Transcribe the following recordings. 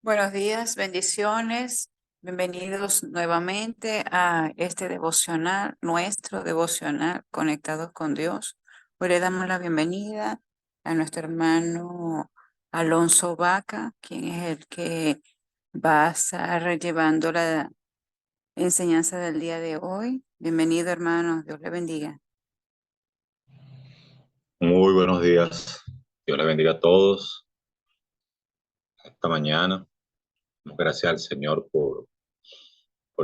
Buenos días, bendiciones. Bienvenidos nuevamente a este devocional, nuestro devocional Conectados con Dios. Hoy le damos la bienvenida a nuestro hermano Alonso Vaca, quien es el que va a estar llevando la enseñanza del día de hoy. Bienvenido, hermano. Dios le bendiga. Muy buenos días. Dios les bendiga a todos esta mañana. Damos gracias al Señor por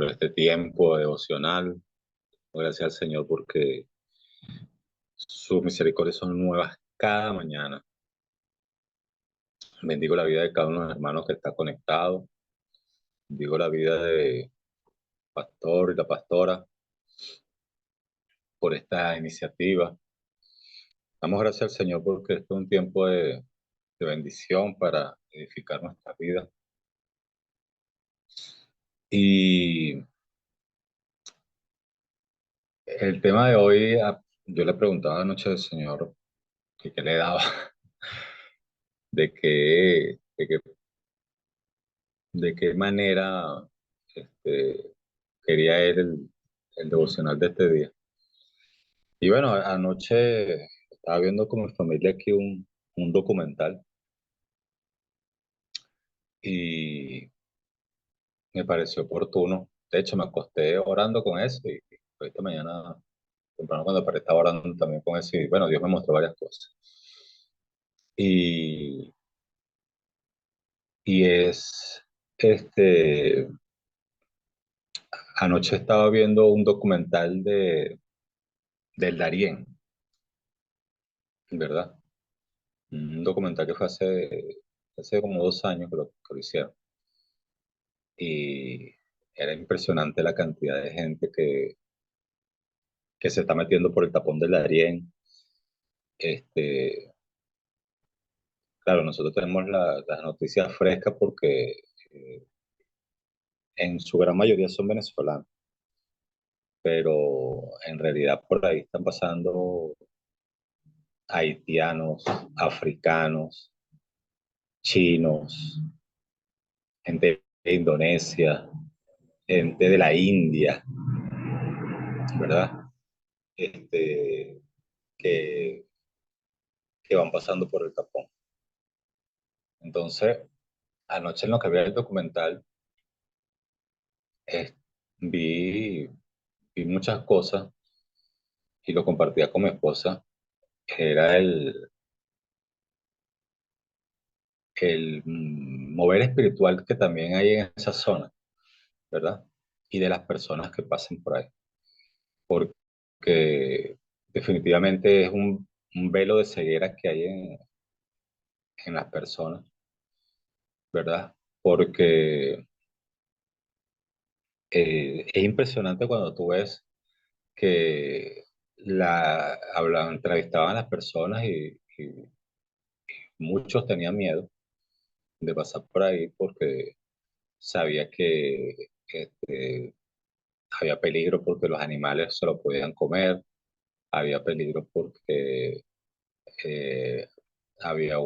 este tiempo devocional. Damos gracias al Señor porque sus misericordias son nuevas cada mañana. Bendigo la vida de cada uno de los hermanos que está conectado. Bendigo la vida de pastor y la pastora por esta iniciativa. Damos gracias al Señor porque este es un tiempo de bendición para edificar nuestra vida. Y el tema de hoy, yo le preguntaba anoche al Señor que qué le daba, de qué manera quería él el devocional de este día. Y bueno, anoche estaba viendo con mi familia aquí un documental y me pareció oportuno. De hecho, me acosté orando con eso y esta mañana, temprano cuando paré, estaba orando también con eso y bueno, Dios me mostró varias cosas. Y, y es, este, Anoche estaba viendo un documental del Darién, ¿verdad? Un documental que fue hace como 2 años que lo hicieron. Y era impresionante la cantidad de gente que se está metiendo por el tapón del Darién. Este, claro, nosotros tenemos las noticias frescas porque eh, en su gran mayoría son venezolanos, pero en realidad por ahí están pasando haitianos, africanos, chinos, gente de Indonesia, gente de la India, ¿verdad? Este, que, que van pasando por el tapón. Entonces, anoche en lo que vi el documental, eh, vi, vi muchas cosas y lo compartía con mi esposa, que era el mover espiritual que también hay en esa zona, ¿verdad? Y de las personas que pasen por ahí. Porque definitivamente es un velo de ceguera que hay en las personas, ¿verdad? Porque es impresionante cuando tú ves que entrevistaban a las personas y muchos tenían miedo de pasar por ahí porque sabía que había peligro porque los animales se lo podían comer, había peligro porque eh, había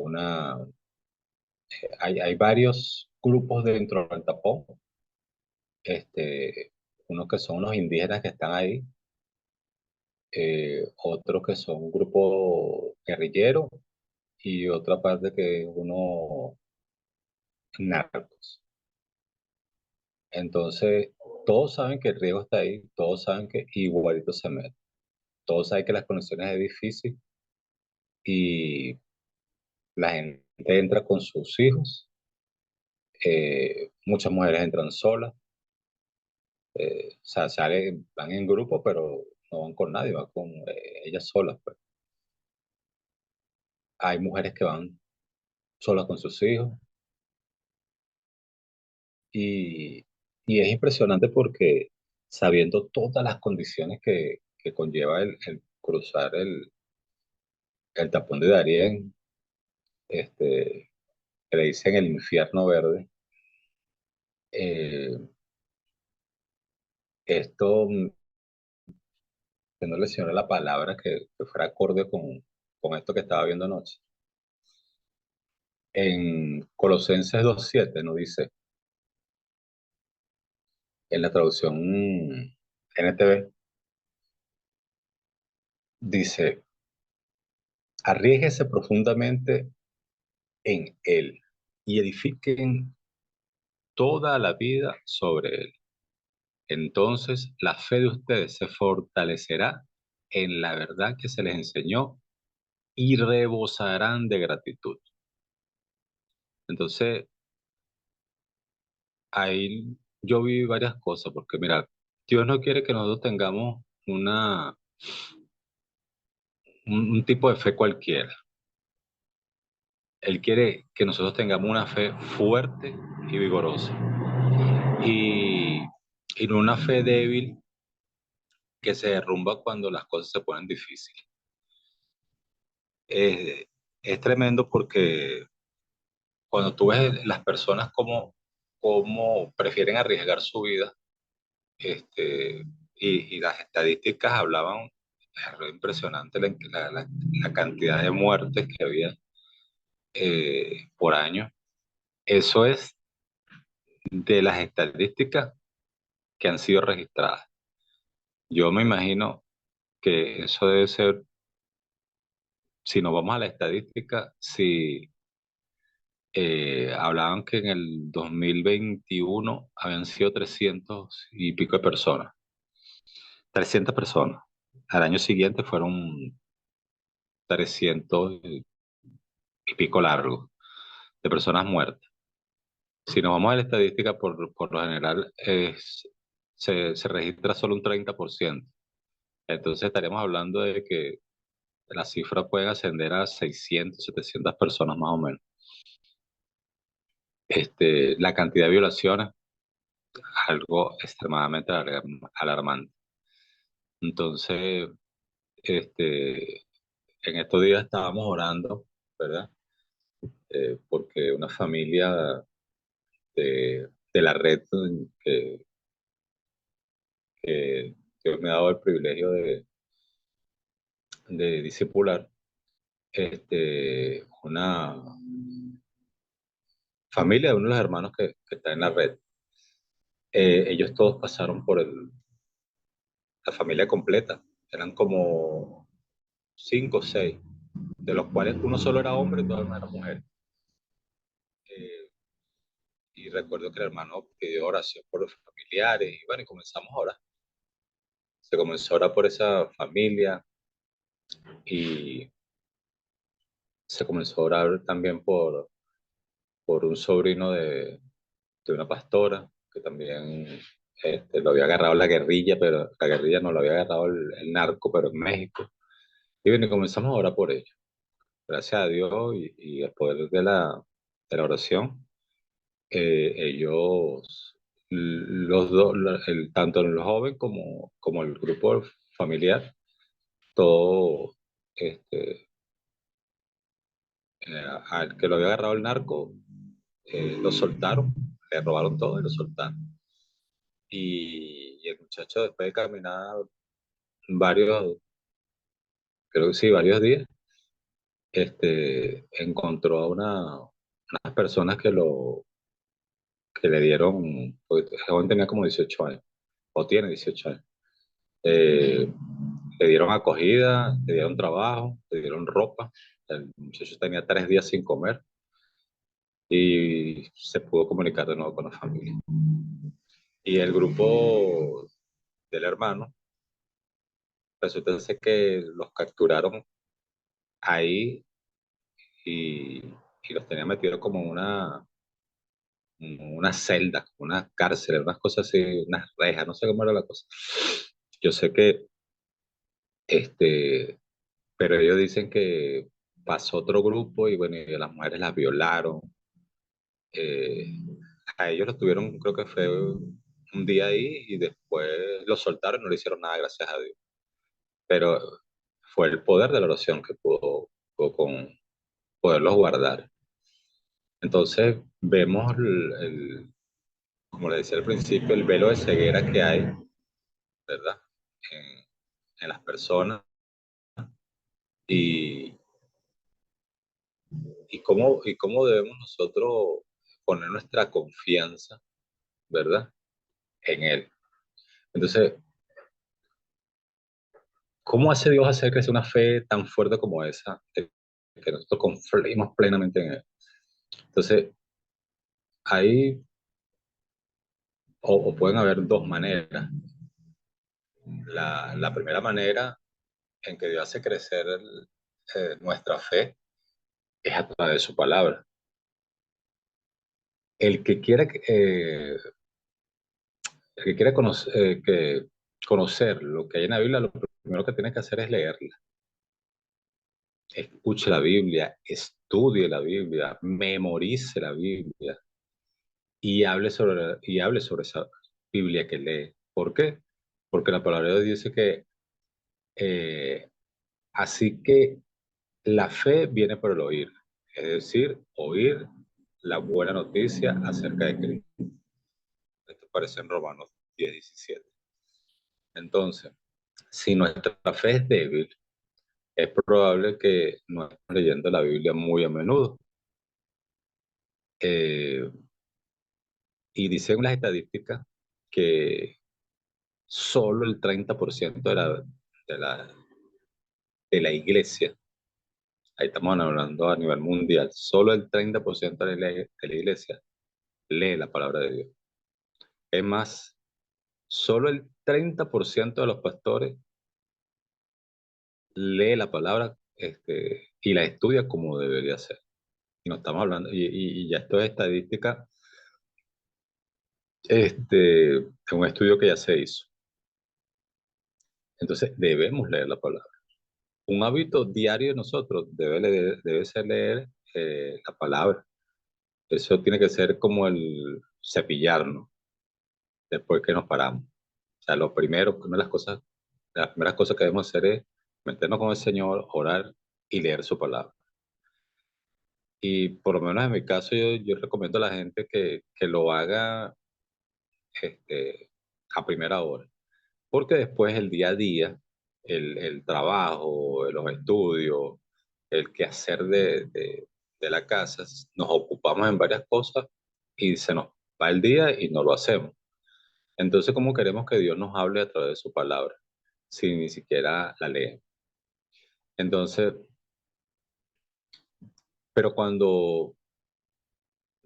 hay varios grupos dentro del tapón, unos que son unos indígenas que están ahí, otros que son un grupo guerrillero y otra parte que es uno narcos. Entonces, todos saben que el riesgo está ahí, todos saben que igualito se mete, todos saben que las condiciones es difícil y la gente entra con sus hijos, muchas mujeres entran solas, o sea, van en grupo, pero no van con nadie, van con ellas solas, pues. Hay mujeres que van solas con sus hijos y, y es impresionante porque sabiendo todas las condiciones que conlleva el cruzar el tapón de Darién, que le dicen el infierno verde, eh, esto, que no le señora la palabra que fuera acorde con esto que estaba viendo anoche. En Colosenses 2:7 nos dice, en la traducción NTV, dice, arriésguese profundamente en Él y edifiquen toda la vida sobre Él. Entonces la fe de ustedes se fortalecerá en la verdad que se les enseñó y rebosarán de gratitud. Entonces, ahí yo vi varias cosas, porque mira, Dios no quiere que nosotros tengamos un tipo de fe cualquiera. Él quiere que nosotros tengamos una fe fuerte y vigorosa. Y, y no una fe débil que se derrumba cuando las cosas se ponen difíciles. Eh, es tremendo porque cuando tú ves las personas como prefieren arriesgar su vida, y las estadísticas hablaban, era impresionante la cantidad de muertes que había por año. Eso es de las estadísticas que han sido registradas. Yo me imagino que eso debe ser, si nos vamos a la estadística, si hablaban que en el 2021 habían sido 300 y pico de personas, 300 personas. Al año siguiente fueron 300 y pico largos de personas muertas. Si nos vamos a la estadística, por lo general se registra solo un 30%. Entonces estaríamos hablando de que la cifra puede ascender a 600, 700 personas más o menos. La cantidad de violaciones, algo extremadamente alarmante. Entonces, este, en estos días estábamos orando, ¿verdad? Porque una familia de la red que, que Dios me ha dado el privilegio de discipular, una familia de uno de los hermanos que está en la red. Ellos todos pasaron por la familia completa, eran como cinco o seis, de los cuales uno solo era hombre y todas eran mujeres. Eh, y recuerdo que el hermano pidió oración por los familiares y bueno, y comenzamos a orar. Se comenzó a orar por esa familia y se comenzó a orar también por un sobrino de una pastora que también lo había agarrado la guerrilla, pero la guerrilla no lo había agarrado el narco, pero en México. Y bueno, y comenzamos a orar por ellos. Gracias a Dios y el poder de la oración, ellos, los dos, tanto el joven como el grupo familiar, todo, este, al que lo había agarrado el narco, lo soltaron, le robaron todo y lo soltaron. Y el muchacho, después de caminar varios, creo que sí, varios días, encontró a unas personas que le dieron, porque el joven tenía como 18 años, o tiene 18 años. Eh, Le dieron acogida, le dieron trabajo, le dieron ropa. El muchacho tenía 3 días sin comer y se pudo comunicar de nuevo con la familia. Y el grupo del hermano, resulta ser que los capturaron ahí y, y los tenían metidos como una celda, una cárcel, unas cosas así, unas rejas, no sé cómo era la cosa. Yo sé que, este, pero ellos dicen que pasó otro grupo y bueno, y las mujeres las violaron. Eh, a ellos los tuvieron, creo que fue un día ahí y después los soltaron, no le hicieron nada, gracias a Dios. Pero fue el poder de la oración que pudo con poderlos guardar. Entonces vemos como le decía al principio, el velo de ceguera que hay, ¿verdad? En, en las personas y, y cómo debemos nosotros poner nuestra confianza, ¿verdad? En Él. Entonces, ¿cómo hace Dios hacer crecer una fe tan fuerte como esa? Que nosotros confiemos plenamente en Él. Entonces, ahí, o pueden haber dos maneras. La primera manera en que Dios hace crecer nuestra fe es a través de su palabra. El que quiera, el que quiera conocer lo que hay en la Biblia, lo primero que tiene que hacer es leerla. Escuche la Biblia, estudie la Biblia, memorice la Biblia y hable sobre esa Biblia que lee. ¿Por qué? Porque la palabra de Dios dice que eh, así que la fe viene por el oír, es decir, oír la buena noticia acerca de Cristo. Esto aparece en Romanos 10:17. Entonces, si nuestra fe es débil, es probable que no estemos leyendo la Biblia muy a menudo. Eh, y dicen las estadísticas que solo el 30% de la, de la iglesia, ahí estamos hablando a nivel mundial, solo el 30% de la iglesia lee la palabra de Dios. Es más, solo el 30% de los pastores lee la palabra y la estudia como debería ser. Y no estamos hablando, y ya esto es estadística, es un estudio que ya se hizo. Entonces, debemos leer la palabra. Un hábito diario de nosotros debe ser leer la palabra. Eso tiene que ser como el cepillarnos después que nos paramos. O sea, lo primero, una de las primeras cosas que debemos hacer es meternos con el Señor, orar y leer su palabra. Y por lo menos en mi caso, yo recomiendo a la gente que lo haga este, a primera hora, porque después el día a día, el trabajo, los estudios, el quehacer de la casa, nos ocupamos en varias cosas y se nos va el día y no lo hacemos. Entonces, ¿cómo queremos que Dios nos hable a través de su palabra si ni siquiera la leemos? Entonces, pero cuando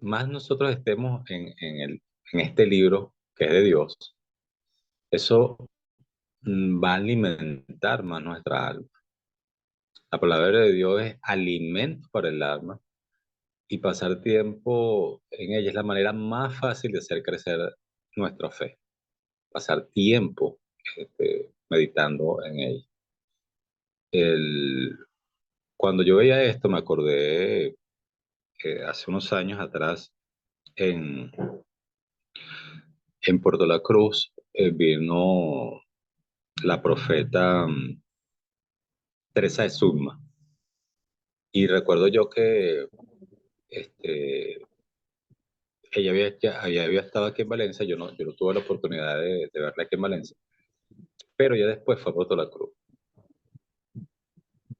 más nosotros estemos en este libro que es de Dios, eso va a alimentar más nuestra alma. La palabra de Dios es alimento para el alma y pasar tiempo en ella es la manera más fácil de hacer crecer nuestra fe. Pasar tiempo meditando en ella. El, Cuando yo veía esto, me acordé que hace unos años atrás en, en Puerto La Cruz vino la profeta Teresa de Sugma. Y recuerdo yo que este, ella había estado aquí en Valencia, yo no tuve la oportunidad de verla aquí en Valencia, pero ya después fue a Puerto La Cruz.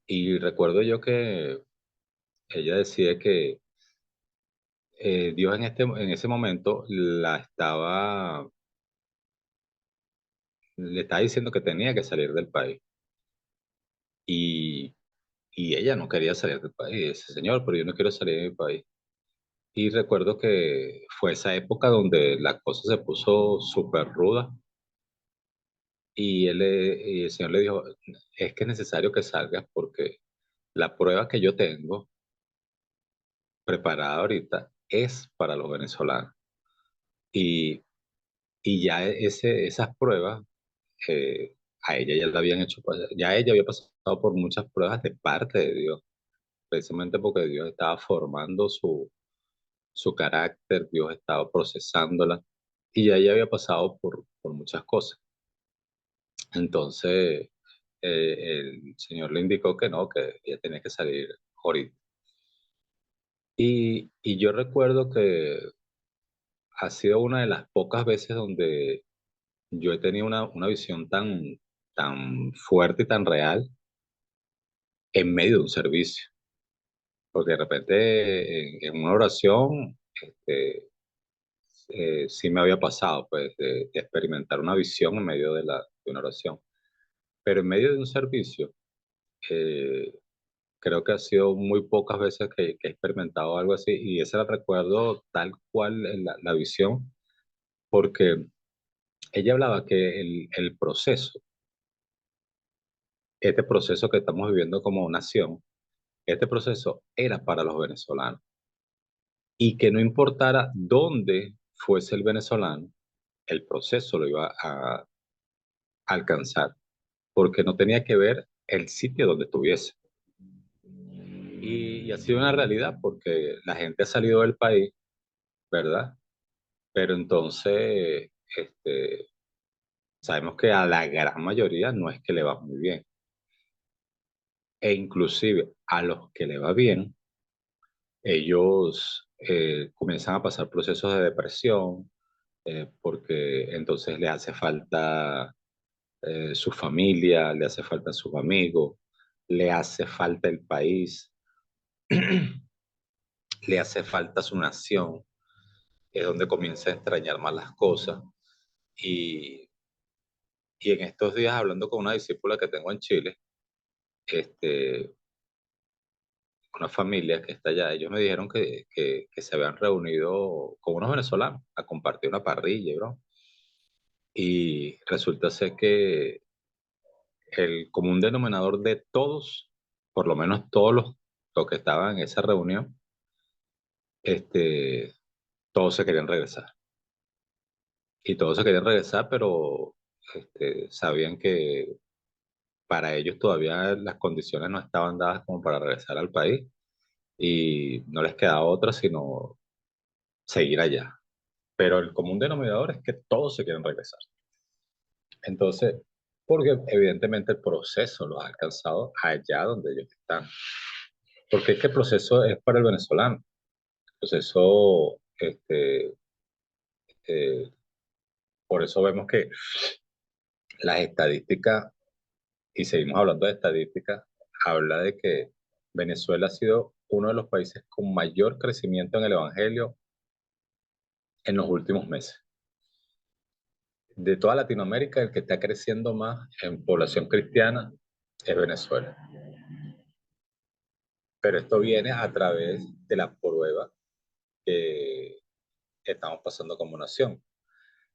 Y recuerdo yo que ella decía que Dios en ese momento le estaba diciendo que tenía que salir del país. Y, y ella no quería salir del país. Dice, Señor, pero yo no quiero salir de mi país. Y recuerdo que fue esa época donde la cosa se puso súper ruda y el Señor le dijo, es que es necesario que salgas porque la prueba que yo tengo preparada ahorita es para los venezolanos. Y, y ya esas pruebas a ella ya la habían hecho, ya ella había pasado por muchas pruebas de parte de Dios, precisamente porque Dios estaba formando su carácter, Dios estaba procesándola y ya ella había pasado por muchas cosas. Entonces, el Señor le indicó que no, que ella tenía que salir ahorita. Y yo recuerdo que ha sido una de las pocas veces donde yo he tenido una visión tan fuerte y tan real en medio de un servicio. porque de repente en una oración, sí me había pasado, pues, de experimentar una visión en medio de una oración. Pero en medio de un servicio, eh, creo que ha sido muy pocas veces que he experimentado algo así, y ese la recuerdo tal cual en la visión, porque ella hablaba que el proceso, este proceso que estamos viviendo como nación, este proceso era para los venezolanos, y que no importara dónde fuese el venezolano, el proceso lo iba a alcanzar, porque no tenía que ver el sitio donde estuviese. Y ha sido una realidad porque la gente ha salido del país, ¿verdad? Pero entonces, sabemos que a la gran mayoría no es que le va muy bien. E inclusive a los que le va bien, ellos comienzan a pasar procesos de depresión, porque entonces le hace falta su familia, le hace falta sus amigos, le hace falta el país, le hace falta su nación, es donde comienza a extrañar más las cosas. Y, y en estos días, hablando con una discípula que tengo en Chile, este, una familia que está allá, ellos me dijeron que se habían reunido con unos venezolanos a compartir una parrilla, bro. Y resulta ser que el común denominador de todos, por lo menos todos los que estaban en esa reunión, este, todos se querían regresar. Y todos se querían regresar, pero sabían que para ellos todavía las condiciones no estaban dadas como para regresar al país y no les quedaba otra sino seguir allá. Pero el común denominador es que todos se quieren regresar. Entonces, porque evidentemente el proceso los ha alcanzado allá donde ellos están. Porque es que el proceso es para el venezolano. El proceso, eh, por eso vemos que las estadísticas, y seguimos hablando de estadísticas, habla de que Venezuela ha sido uno de los países con mayor crecimiento en el Evangelio en los últimos meses. De toda Latinoamérica, el que está creciendo más en población cristiana es Venezuela. Pero esto viene a través de la prueba que estamos pasando como nación.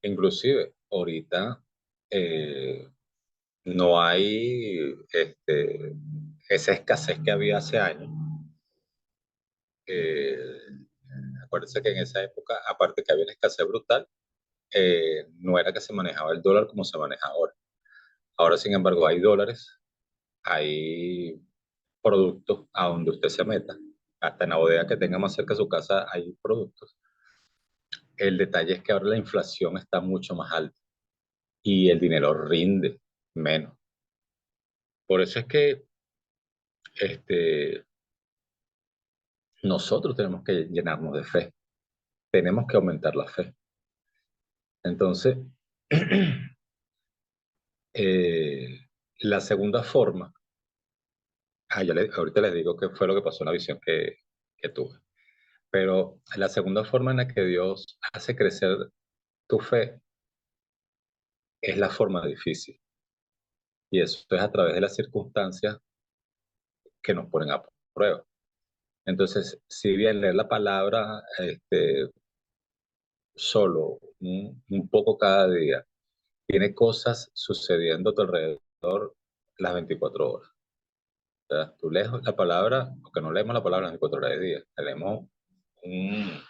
Inclusive, ahorita eh, no hay esa escasez que había hace años. Eh, Acuérdense que en esa época, aparte que había una escasez brutal, no era que se manejaba el dólar como se maneja ahora. Ahora, sin embargo, hay dólares, hay productos a donde usted se meta. Hasta en la bodega que tenga más cerca de su casa hay productos. El detalle es que ahora la inflación está mucho más alta y el dinero rinde menos. Por eso es que este, nosotros tenemos que llenarnos de fe, tenemos que aumentar la fe. Entonces, la segunda forma, ahorita les digo qué fue lo que pasó en la visión que tuve, pero la segunda forma en la que Dios hace crecer tu fe es la forma difícil. Y eso es a través de las circunstancias que nos ponen a prueba. Entonces, si bien leer la palabra solo un poco cada día, tiene cosas sucediendo a tu alrededor las 24 horas. O sea, tú lees la palabra, porque no leemos la palabra las 24 horas del día, leemos un-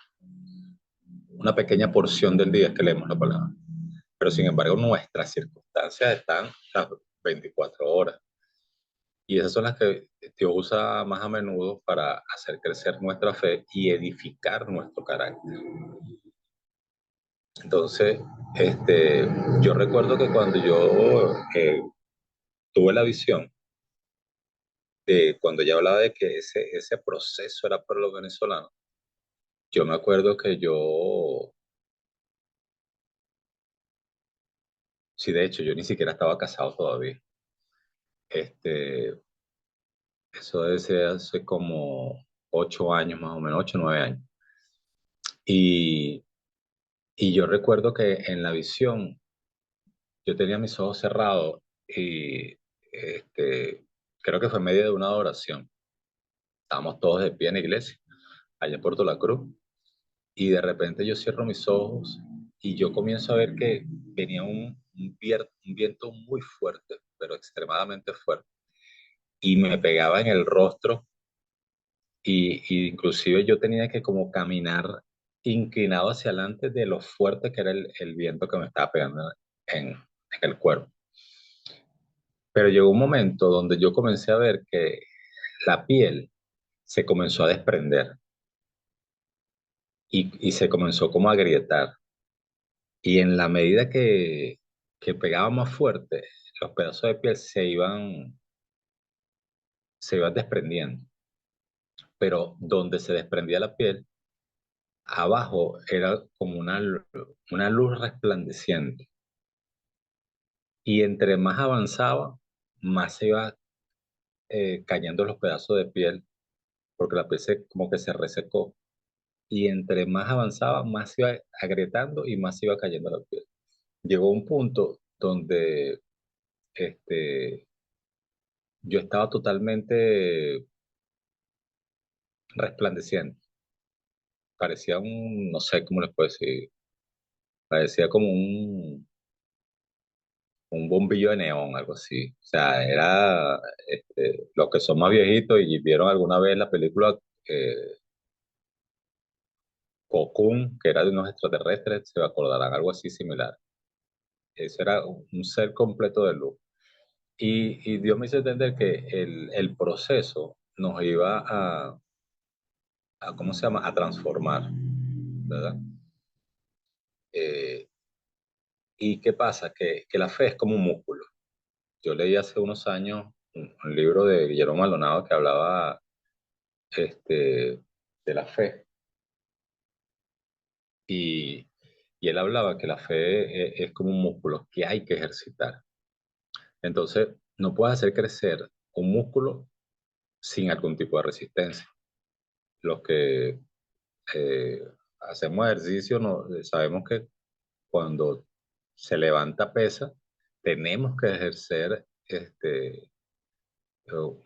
una pequeña porción del día que leemos la palabra. Pero sin embargo, nuestras circunstancias están las 24 horas. Y esas son las que Dios usa más a menudo para hacer crecer nuestra fe y edificar nuestro carácter. Entonces, yo recuerdo que cuando yo tuve la visión, de cuando ella hablaba de que ese proceso era para los venezolanos, yo me acuerdo que yo, sí, de hecho, yo ni siquiera estaba casado todavía. Este, eso debe ser hace como, 8 años más o menos, 8 o 9 años. Y, y yo recuerdo que en la visión yo tenía mis ojos cerrados y creo que fue en medio de una adoración. Estábamos todos de pie en la iglesia, allá en Puerto La Cruz, y de repente yo cierro mis ojos y yo comienzo a ver que venía un viento muy fuerte, pero extremadamente fuerte, y me pegaba en el rostro y inclusive yo tenía que como caminar inclinado hacia adelante de lo fuerte que era el viento que me estaba pegando en el cuerpo. Pero llegó un momento donde yo comencé a ver que la piel se comenzó a desprender y se comenzó como a agrietar. Y en la medida que pegaba más fuerte, los pedazos de piel se iban desprendiendo. Pero donde se desprendía la piel, abajo era como una luz resplandeciente. Y entre más avanzaba, más se iba cayendo los pedazos de piel, porque la piel como que se resecó. Y entre más avanzaba, más se iba agrietando y más se iba cayendo la piel. Llegó un punto donde este, yo estaba totalmente resplandeciente. Parecía no sé cómo les puedo decir, parecía como un bombillo de neón, algo así. O sea, era los que son más viejitos y vieron alguna vez la película eh, Cocoon, que era de unos extraterrestres, se acordarán algo así similar. Eso era un ser completo de luz. Y Dios me hizo entender que el proceso nos iba ¿cómo se llama? A transformar, ¿verdad? Eh, ¿Y qué pasa? Que la fe es como un músculo. Yo leí hace unos años un libro de Guillermo Maldonado que hablaba de la fe y, y él hablaba que la fe es como un músculo que hay que ejercitar. Entonces, no puedes hacer crecer un músculo sin algún tipo de resistencia. Los que eh, hacemos ejercicio sabemos que cuando se levanta pesa, tenemos que ejercer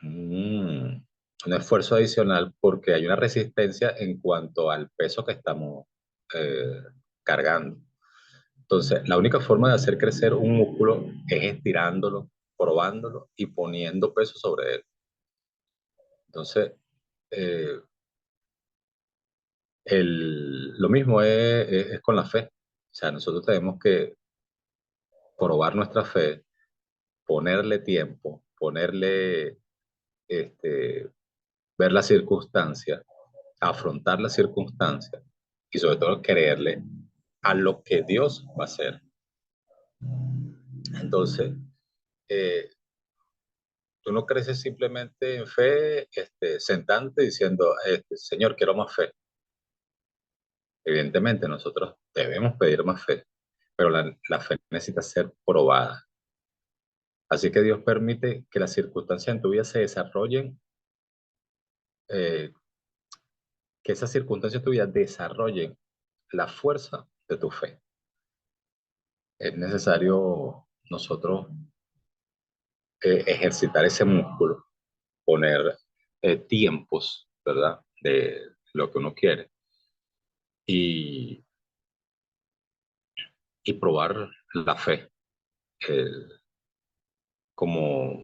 un esfuerzo adicional porque hay una resistencia en cuanto al peso que estamos eh, cargando. Entonces, la única forma de hacer crecer un músculo es estirándolo, probándolo y poniendo peso sobre él. Entonces, eh, lo mismo es con la fe. O sea, nosotros tenemos que probar nuestra fe, ponerle tiempo, ponerle, este, ver las circunstancias, afrontar las circunstancias y sobre todo creerle a lo que Dios va a hacer. Entonces, eh, tú no creces simplemente en fe, sentante diciendo, Señor, quiero más fe. Evidentemente, nosotros debemos pedir más fe, pero la fe necesita ser probada. Así que Dios permite que las circunstancias en tu vida se desarrollen, eh, que esas circunstancias en tu vida desarrollen la fuerza de tu fe. Es necesario nosotros ejercitar ese músculo, poner tiempos, ¿verdad? De lo que uno quiere y, y probar la fe. El- como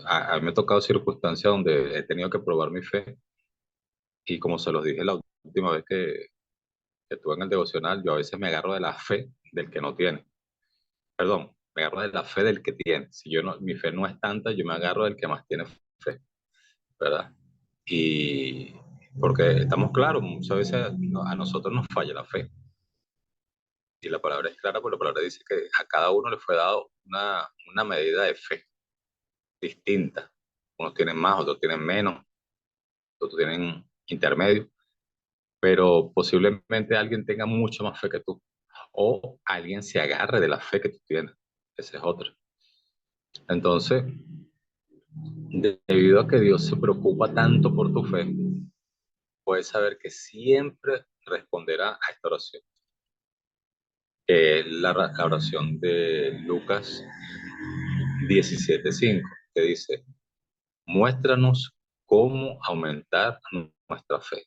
a mí me ha tocado circunstancias donde he tenido que probar mi fe y como se los dije la última vez que estuve en el devocional, yo a veces me agarro de la fe del que no tiene. Perdón, me agarro de la fe del que tiene. Si yo no, mi fe no es tanta, yo me agarro del que más tiene fe, ¿verdad? Y porque estamos claros, muchas veces a nosotros nos falla la fe. Y la palabra es clara, porque la palabra dice que a cada uno le fue dado una medida de fe distinta. Unos tienen más, otros tienen menos, otros tienen intermedio, pero posiblemente alguien tenga mucho más fe que tú, o alguien se agarre de la fe que tú tienes. Ese es otro. Entonces, debido a que Dios se preocupa tanto por tu fe, puedes saber que siempre responderá a esta oración. La oración de Lucas 17:5, que dice, muéstranos cómo aumentar nuestra fe.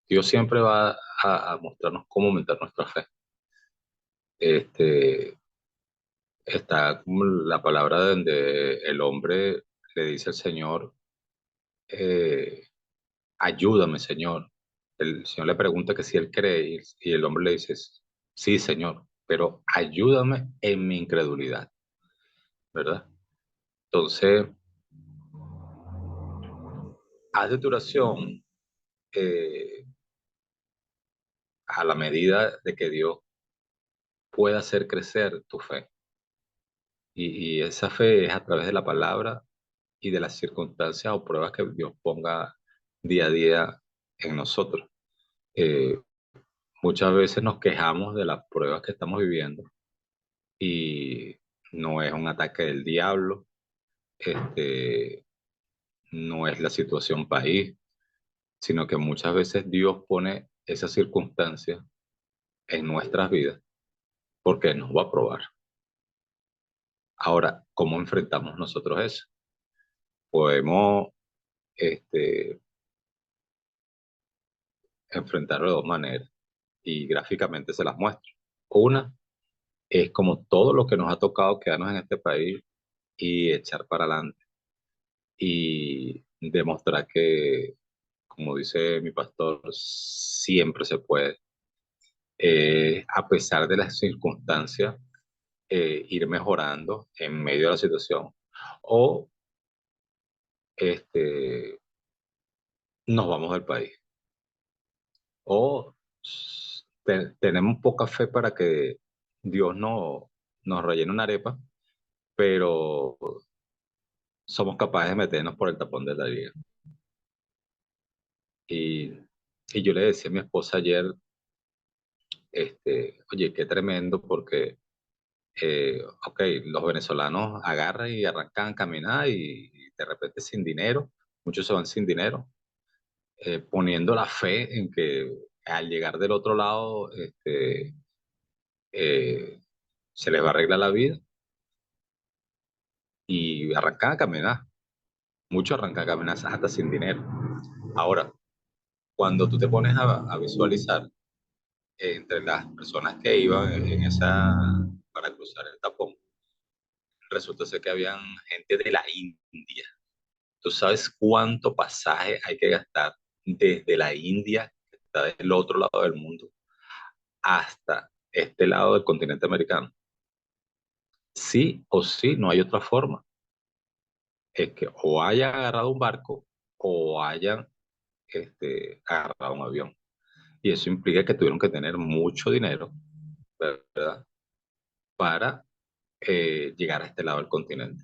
Dios siempre va a mostrarnos cómo aumentar nuestra fe. Este, Está como la palabra donde el hombre le dice al Señor, eh, ayúdame, Señor. El Señor le pregunta que si él cree y el hombre le dice, sí, Señor, pero ayúdame en mi incredulidad, ¿verdad? Entonces, haz de tu oración eh, a la medida de que Dios pueda hacer crecer tu fe. Y esa fe es a través de la palabra y de las circunstancias o pruebas que Dios ponga día a día en nosotros. Eh, Muchas veces nos quejamos de las pruebas que estamos viviendo y no es un ataque del diablo, este, no es la situación país, sino que muchas veces Dios pone esas circunstancias en nuestras vidas porque nos va a probar. Ahora, ¿cómo enfrentamos nosotros eso? Podemos este, enfrentarlo de dos maneras y gráficamente se las muestro. Una es como todo lo que nos ha tocado quedarnos en este país y echar para adelante y demostrar que, como dice mi pastor, siempre se puede, a pesar de las circunstancias, ir mejorando en medio de la situación. O este, nos vamos del país. O tenemos poca fe para que Dios no, nos rellene una arepa, pero somos capaces de meternos por el tapón de la vida. Y, y yo le decía a mi esposa ayer, oye, qué tremendo porque, ok, los venezolanos agarran y arrancan a caminar y de repente sin dinero, muchos se van sin dinero, poniendo la fe en que al llegar del otro lado, eh, se les va a arreglar la vida y arrancan a caminar. Muchos arrancan a caminar hasta sin dinero. Ahora, cuando tú te pones a visualizar entre las personas que iban en esa, para cruzar el tapón, resulta ser que habían gente de la India. ¿Tú sabes cuánto pasaje hay que gastar desde la India, que está del otro lado del mundo, hasta este lado del continente americano? Sí o sí, no hay otra forma. Es que o hayan agarrado un barco o hayan agarrado un avión. Y eso implica que tuvieron que tener mucho dinero, ¿verdad? Para llegar a este lado del continente.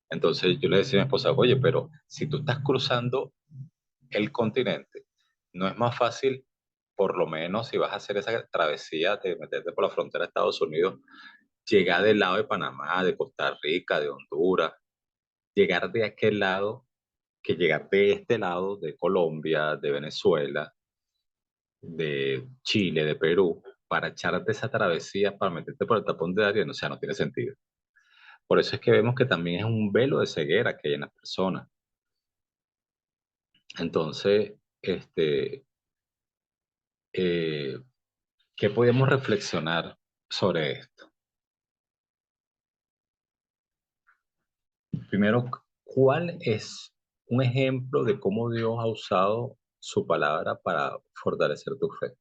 Entonces yo le decía a mi esposa, oye, pero si tú estás cruzando el continente, ¿no es más fácil, por lo menos si vas a hacer esa travesía de meterte por la frontera de Estados Unidos, llegar del lado de Panamá, de Costa Rica, de Honduras, llegar de aquel lado, que llegar de este lado, de Colombia, de Venezuela, de Chile, de Perú, para echarte esa travesía, para meterte por el tapón de Darién? O sea, no tiene sentido. Por eso es que vemos que también es un velo de ceguera que hay en las personas. Entonces, eh, ¿qué podemos reflexionar sobre esto? Primero, ¿cuál es un ejemplo de cómo Dios ha usado su palabra para fortalecer tu fe?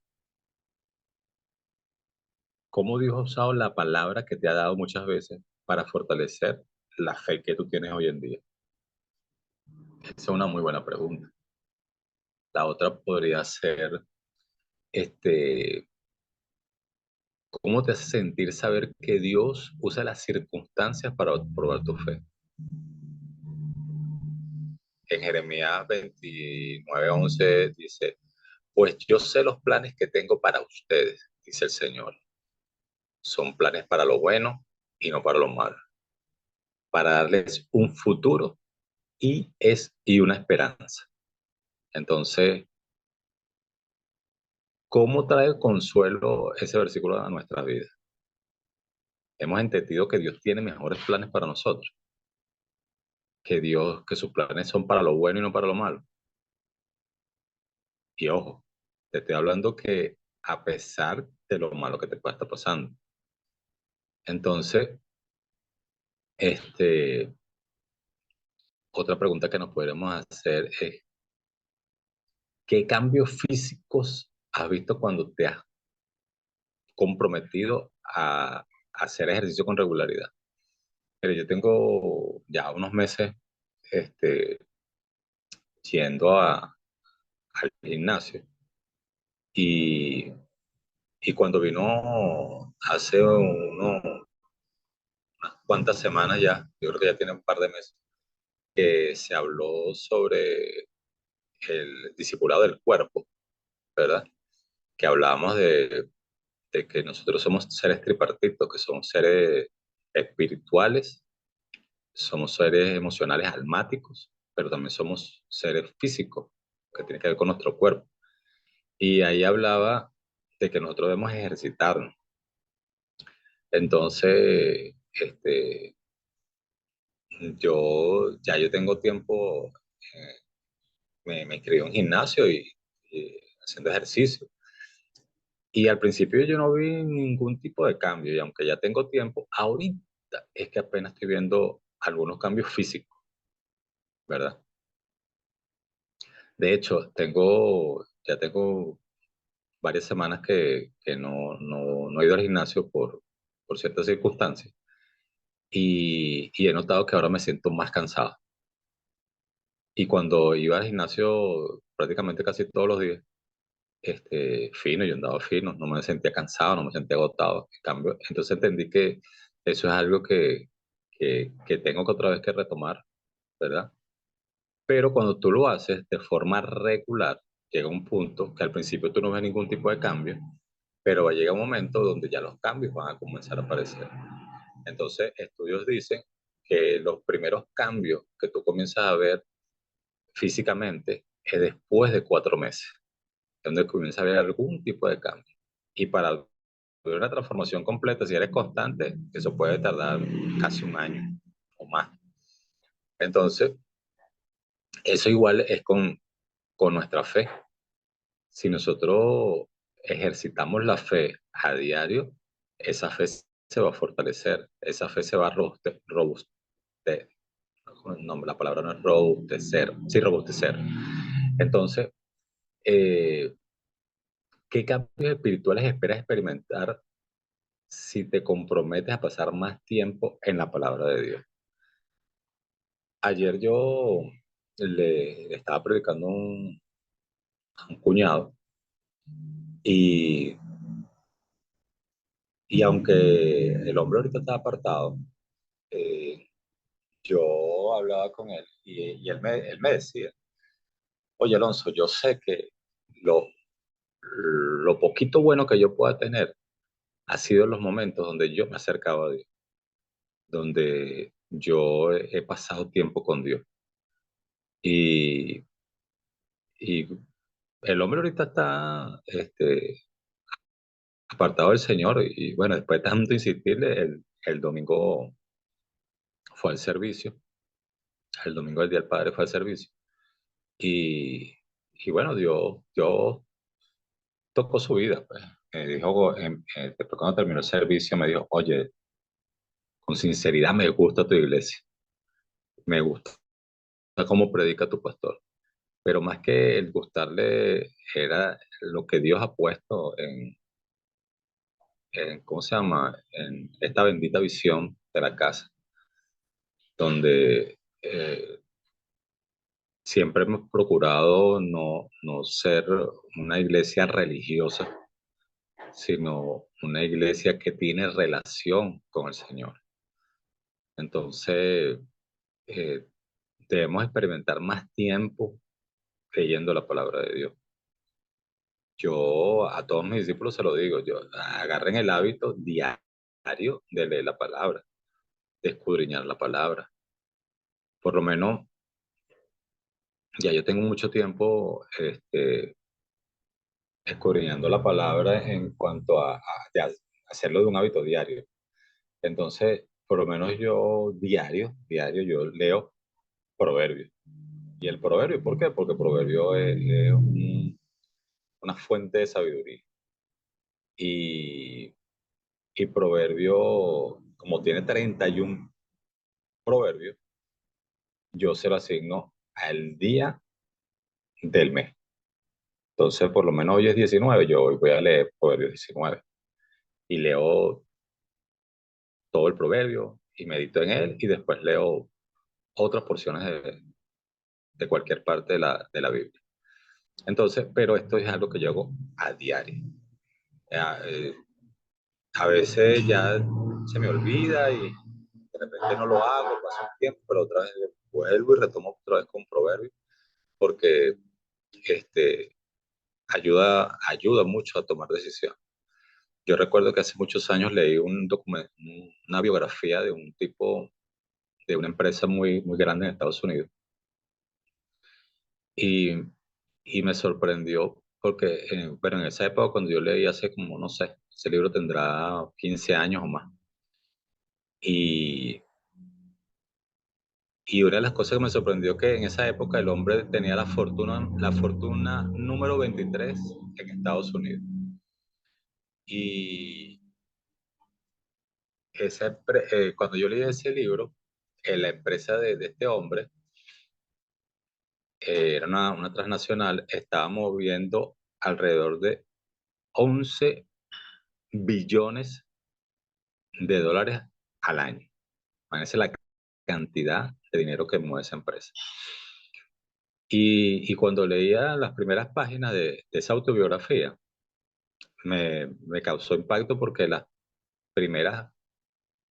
¿Cómo Dios ha usado la palabra que te ha dado muchas veces para fortalecer la fe que tú tienes hoy en día? Esa es una muy buena pregunta. La otra podría ser, este, ¿cómo te hace sentir saber que Dios usa las circunstancias para probar tu fe? En Jeremías 29:11 dice, pues yo sé los planes que tengo para ustedes, dice el Señor. Son planes para lo bueno y no para lo malo, para darles un futuro y una esperanza. Entonces, ¿Cómo trae consuelo ese versículo a nuestra vida? Hemos entendido que Dios tiene mejores planes para nosotros, que sus planes son para lo bueno y no para lo malo. Y ojo, te estoy hablando que a pesar de lo malo que te pueda estar pasando. Entonces, este, otra pregunta que nos podremos hacer es, ¿qué cambios físicos has visto cuando te has comprometido a hacer ejercicio con regularidad? Pero yo tengo ya unos meses este, yendo al gimnasio y, y cuando vino hace unas cuantas semanas ya, yo creo que ya tiene un par de meses, que se habló sobre el discipulado del cuerpo, ¿verdad? Que hablábamos de que nosotros somos seres tripartitos, que somos seres espirituales, somos seres emocionales almáticos, pero también somos seres físicos, que tiene que ver con nuestro cuerpo. Y ahí hablaba de que nosotros debemos ejercitarnos. Entonces, yo tengo tiempo, me inscribí en un gimnasio y haciendo ejercicio. Y al principio yo no vi ningún tipo de cambio, y aunque ya tengo tiempo, ahorita es que apenas estoy viendo algunos cambios físicos, ¿verdad? De hecho, ya tengo varias semanas que no he ido al gimnasio por ciertas circunstancias y he notado que ahora me siento más cansado. Y cuando iba al gimnasio prácticamente casi todos los días, fino, yo andaba fino, no me sentía cansado, no me sentía agotado. En cambio, entonces entendí que eso es algo que tengo que otra vez que retomar, ¿verdad? Pero cuando tú lo haces de forma regular, llega un punto que al principio tú no ves ningún tipo de cambio, pero va a llegar un momento donde ya los cambios van a comenzar a aparecer. Entonces, estudios dicen que los primeros cambios que tú comienzas a ver físicamente es después de 4 meses, donde comienza a haber algún tipo de cambio. Y para ver una transformación completa, si eres constante, eso puede tardar casi un año o más. Entonces, eso igual es con nuestra fe. Si nosotros ejercitamos la fe a diario, esa fe se va a fortalecer, esa fe se va a robustecer. No, la palabra no es robustecer, sí, robustecer. Entonces, eh, ¿qué cambios espirituales esperas experimentar si te comprometes a pasar más tiempo en la palabra de Dios? Ayer yo le estaba predicando a un cuñado y, y aunque el hombre ahorita está apartado, eh, yo hablaba con él y él me decía, oye Alonso, yo sé que lo, lo poquito bueno que yo pueda tener ha sido en los momentos donde yo me acercaba a Dios, donde yo he pasado tiempo con Dios. Y, y el hombre ahorita está apartado del Señor y bueno, después de tanto insistirle, el domingo fue al servicio, el domingo del Día del Padre fue al servicio. Y, y bueno, Dios tocó su vida. Pues. Dijo, después cuando terminó el servicio, me dijo, oye, con sinceridad me gusta tu iglesia, me gusta cómo predica tu pastor. Pero más que el gustarle, era lo que Dios ha puesto ¿cómo se llama? En esta bendita visión de la casa, donde siempre hemos procurado no ser una iglesia religiosa, sino una iglesia que tiene relación con el Señor. Entonces, eh, debemos experimentar más tiempo leyendo la palabra de Dios. Yo a todos mis discípulos se lo digo, yo agarren el hábito diario de leer la palabra, de escudriñar la palabra. Por lo menos, ya yo tengo mucho tiempo escudriñando la palabra en cuanto a hacerlo de un hábito diario. Entonces, por lo menos yo diario, yo leo Proverbios. Y el proverbio, ¿por qué? Porque proverbio es una fuente de sabiduría. Y, y proverbio, como tiene 31 proverbios, yo se lo asigno al día del mes. Entonces, por lo menos hoy es 19, yo hoy voy a leer Proverbios 19 y leo todo el proverbio y medito en él y después leo otras porciones de cualquier parte de la Biblia. Entonces, pero esto es algo que yo hago a diario. Eh, a veces ya se me olvida y de repente no lo hago, pasa un tiempo, pero otra vez vuelvo y retomo otra vez con proverbio porque este, ayuda mucho a tomar decisiones. Yo recuerdo que hace muchos años leí un documento, una biografía de un tipo de una empresa muy grande en Estados Unidos y, y me sorprendió porque, bueno, en esa época cuando yo leí hace como, no sé, ese libro tendrá 15 años o más. Y, y una de las cosas que me sorprendió que en esa época el hombre tenía la fortuna número 23 en Estados Unidos. Y cuando yo leí ese libro, la empresa de este hombre, era una transnacional, estaba moviendo alrededor de 11 billones de dólares al año. Imagínense la cantidad de dinero que mueve esa empresa. Y cuando leía las primeras páginas de esa autobiografía, me causó impacto porque las primeras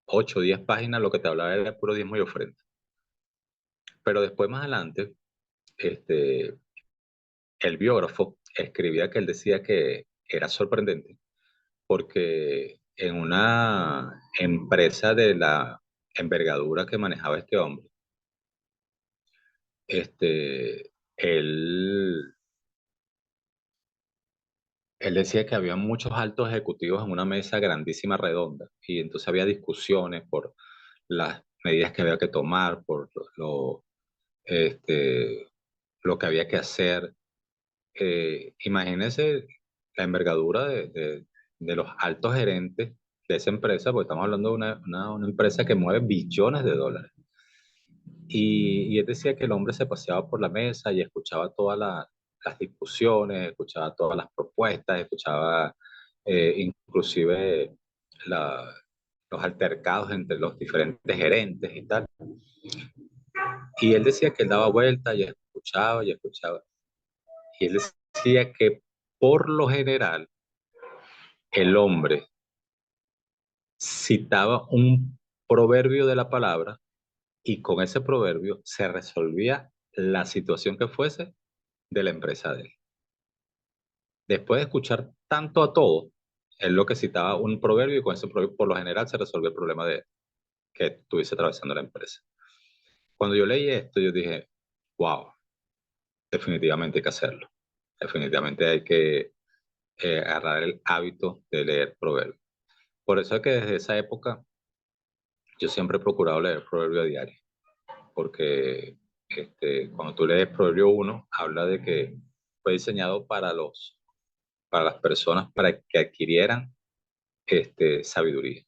8 o 10 páginas lo que te hablaba era puro diezmo y ofrenda. Pero después, más adelante, este, el biógrafo escribía que él decía que era sorprendente porque en una empresa de la envergadura que manejaba este hombre, él, él decía que había muchos altos ejecutivos en una mesa grandísima redonda y entonces había discusiones por las medidas que había que tomar, por este, lo que había que hacer. Imagínense la envergadura de los altos gerentes de esa empresa, porque estamos hablando de una empresa que mueve billones de dólares. Y él decía que el hombre se paseaba por la mesa y escuchaba todas las discusiones, escuchaba todas las propuestas, escuchaba inclusive la- los altercados entre los diferentes gerentes y tal. Y él decía que él daba vueltas y escuchaba y escuchaba. Y él decía que por lo general el hombre citaba un proverbio de la palabra y con ese proverbio se resolvía la situación que fuese de la empresa de él. Después de escuchar tanto a todo, él lo que citaba un proverbio y con ese proverbio por lo general se resolvió el problema que estuviese atravesando la empresa. Cuando yo leí esto, yo dije, wow, definitivamente hay que hacerlo. Definitivamente hay que agarrar el hábito de leer proverbios. Por eso es que desde esa época yo siempre he procurado leer proverbio a diario, porque cuando tú lees Proverbio 1, habla de que fue diseñado para las personas para que adquirieran sabiduría.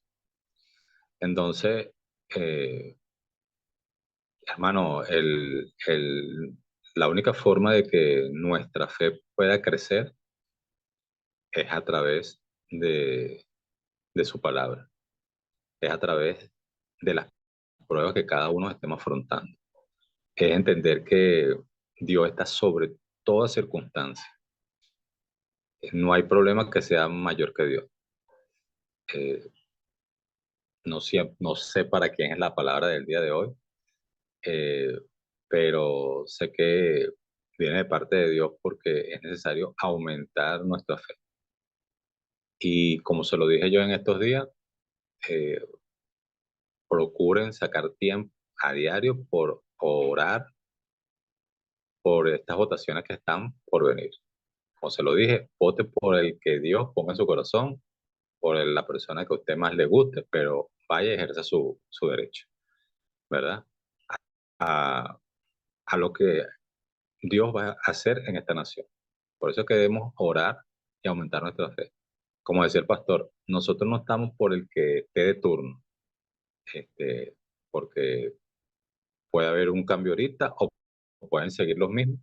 Entonces, eh, hermano, la única forma de que nuestra fe pueda crecer es a través de su palabra, es a través de las pruebas que cada uno estemos afrontando. Es entender que Dios está sobre toda circunstancia. No hay problema que sea mayor que Dios. Eh, no sé para quién es la palabra del día de hoy, eh, pero sé que viene de parte de Dios porque es necesario aumentar nuestra fe. Y como se lo dije yo en estos días, eh, procuren sacar tiempo a diario por orar por estas votaciones que están por venir. como se lo dije, vote por el que Dios ponga en su corazón, por la persona que a usted más le guste, pero vaya y ejerza su derecho, ¿verdad? A, a lo que Dios va a hacer en esta nación. Por eso es que debemos orar y aumentar nuestra fe. Como decía el pastor, nosotros no estamos por el que esté de turno, este, porque puede haber un cambio ahorita o pueden seguir los mismos.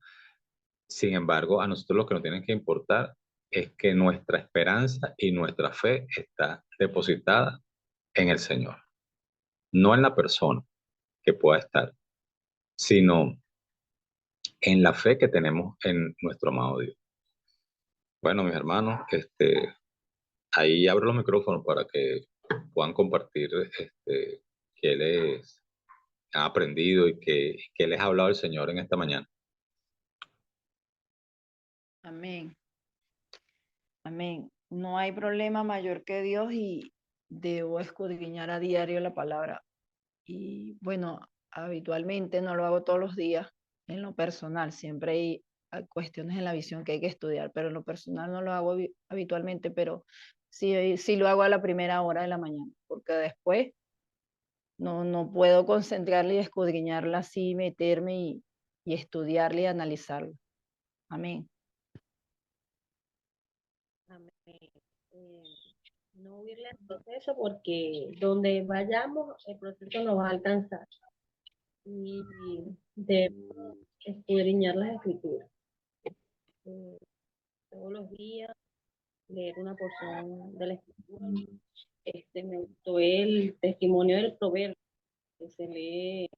Sin embargo, a nosotros lo que nos tiene que importar es que nuestra esperanza y nuestra fe está depositada en el Señor, no en la persona que pueda estar, sino en la fe que tenemos en nuestro amado Dios. Bueno, mis hermanos, ahí abro los micrófonos para que puedan compartir qué les han aprendido y qué les ha hablado el Señor en esta mañana. Amén. Amén. No hay problema mayor que Dios y debo escudriñar a diario la palabra. Y bueno, habitualmente no lo hago todos los días en lo personal. Siempre hay cuestiones en la visión que hay que estudiar, pero en lo personal no lo hago habitualmente, pero sí lo hago a la primera hora de la mañana, porque después no puedo concentrarle y escudriñarla así, meterme y estudiarle y analizarlo. Amén. Amén. No huirle al proceso porque donde vayamos el proceso nos va a alcanzar y debemos escudriñar las escrituras. Todos los días leer una porción de la escritura. Me gustó el testimonio del proverbio que se lee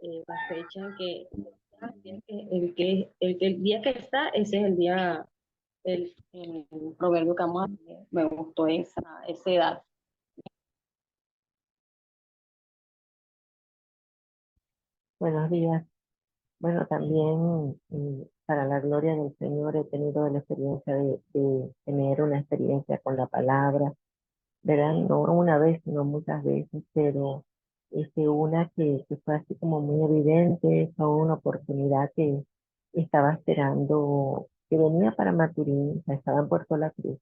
la fecha en que el día que está, ese es el día, el proverbio que vamos a leer. Me gustó esa edad. Buenos días. Bueno, también para la gloria del Señor he tenido la experiencia de tener una experiencia con la palabra, ¿verdad? No una vez, sino muchas veces, pero una que fue así como muy evidente, fue una oportunidad que estaba esperando, que venía para Maturín, o sea, estaba en Puerto La Cruz,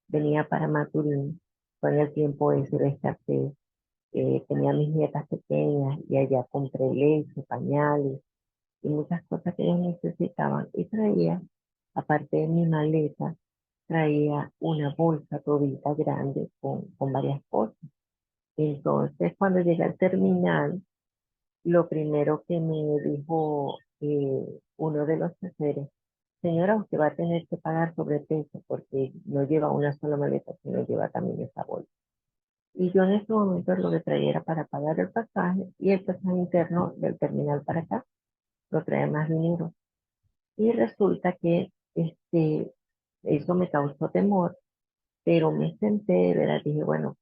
venía para Maturín, fue en el tiempo de Sureste, tenía mis nietas pequeñas y allá compré leche, pañales y muchas cosas que ellos necesitaban. Y traía, aparte de mi maleta, traía una bolsa todita grande con varias cosas. Entonces, cuando llegué al terminal, lo primero que me dijo uno de los choferes, señora, usted va a tener que pagar sobrepeso porque no lleva una sola maleta, sino lleva también esa bolsa. Y yo en ese momento lo que traía era para pagar el pasaje y el pasaje interno del terminal para acá lo traía más dinero. Y resulta que eso me causó temor, pero me senté, ¿verdad? Dije, bueno,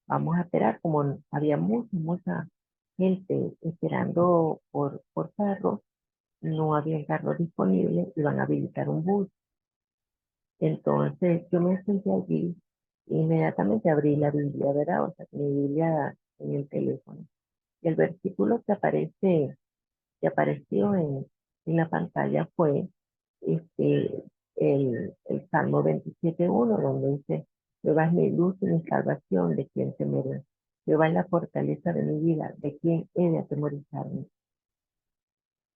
vamos a esperar, como había mucha gente esperando por carro, no había carro disponible, iban a habilitar un bus. Entonces yo me senté allí, e inmediatamente abrí la Biblia, ¿verdad? O sea, mi Biblia en el teléfono. Y el versículo que apareció en la pantalla fue el Salmo 27:1, donde dice, Jehová es mi luz y mi salvación, ¿de quién temeré? Jehová es la fortaleza de mi vida, ¿de quién he de atemorizarme?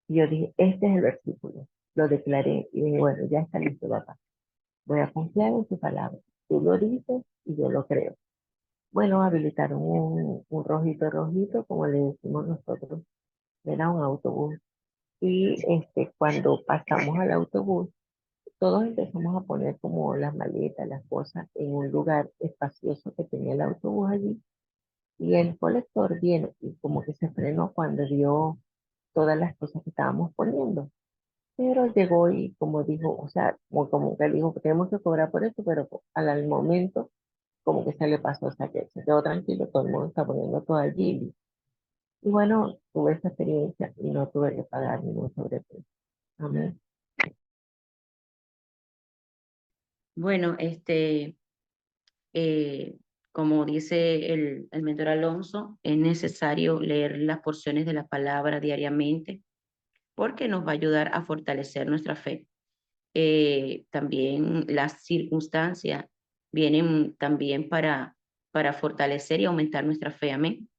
Y yo dije, este es el versículo. Lo declaré y dije, bueno, ya está listo, papá. Voy a confiar en tu palabra. Tú lo dices y yo lo creo. Bueno, habilitaron un rojito, como le decimos nosotros, era un autobús. Y cuando pasamos al autobús, todos empezamos a poner como las maletas, las cosas en un lugar espacioso que tenía el autobús allí. Y el colector viene y como que se frenó cuando vio todas las cosas que estábamos poniendo. Pero llegó y como dijo, o sea, como que dijo que tenemos que cobrar por eso, pero al momento como que se le pasó, o sea, que se quedó tranquilo, todo el mundo está poniendo todo allí. Y bueno, tuve esa experiencia y no tuve que pagar ningún sobreprecio. Amén. Bueno, como dice el mentor Alonso, es necesario leer las porciones de la palabra diariamente porque nos va a ayudar a fortalecer nuestra fe. también las circunstancias vienen también para fortalecer y aumentar nuestra fe. Amén.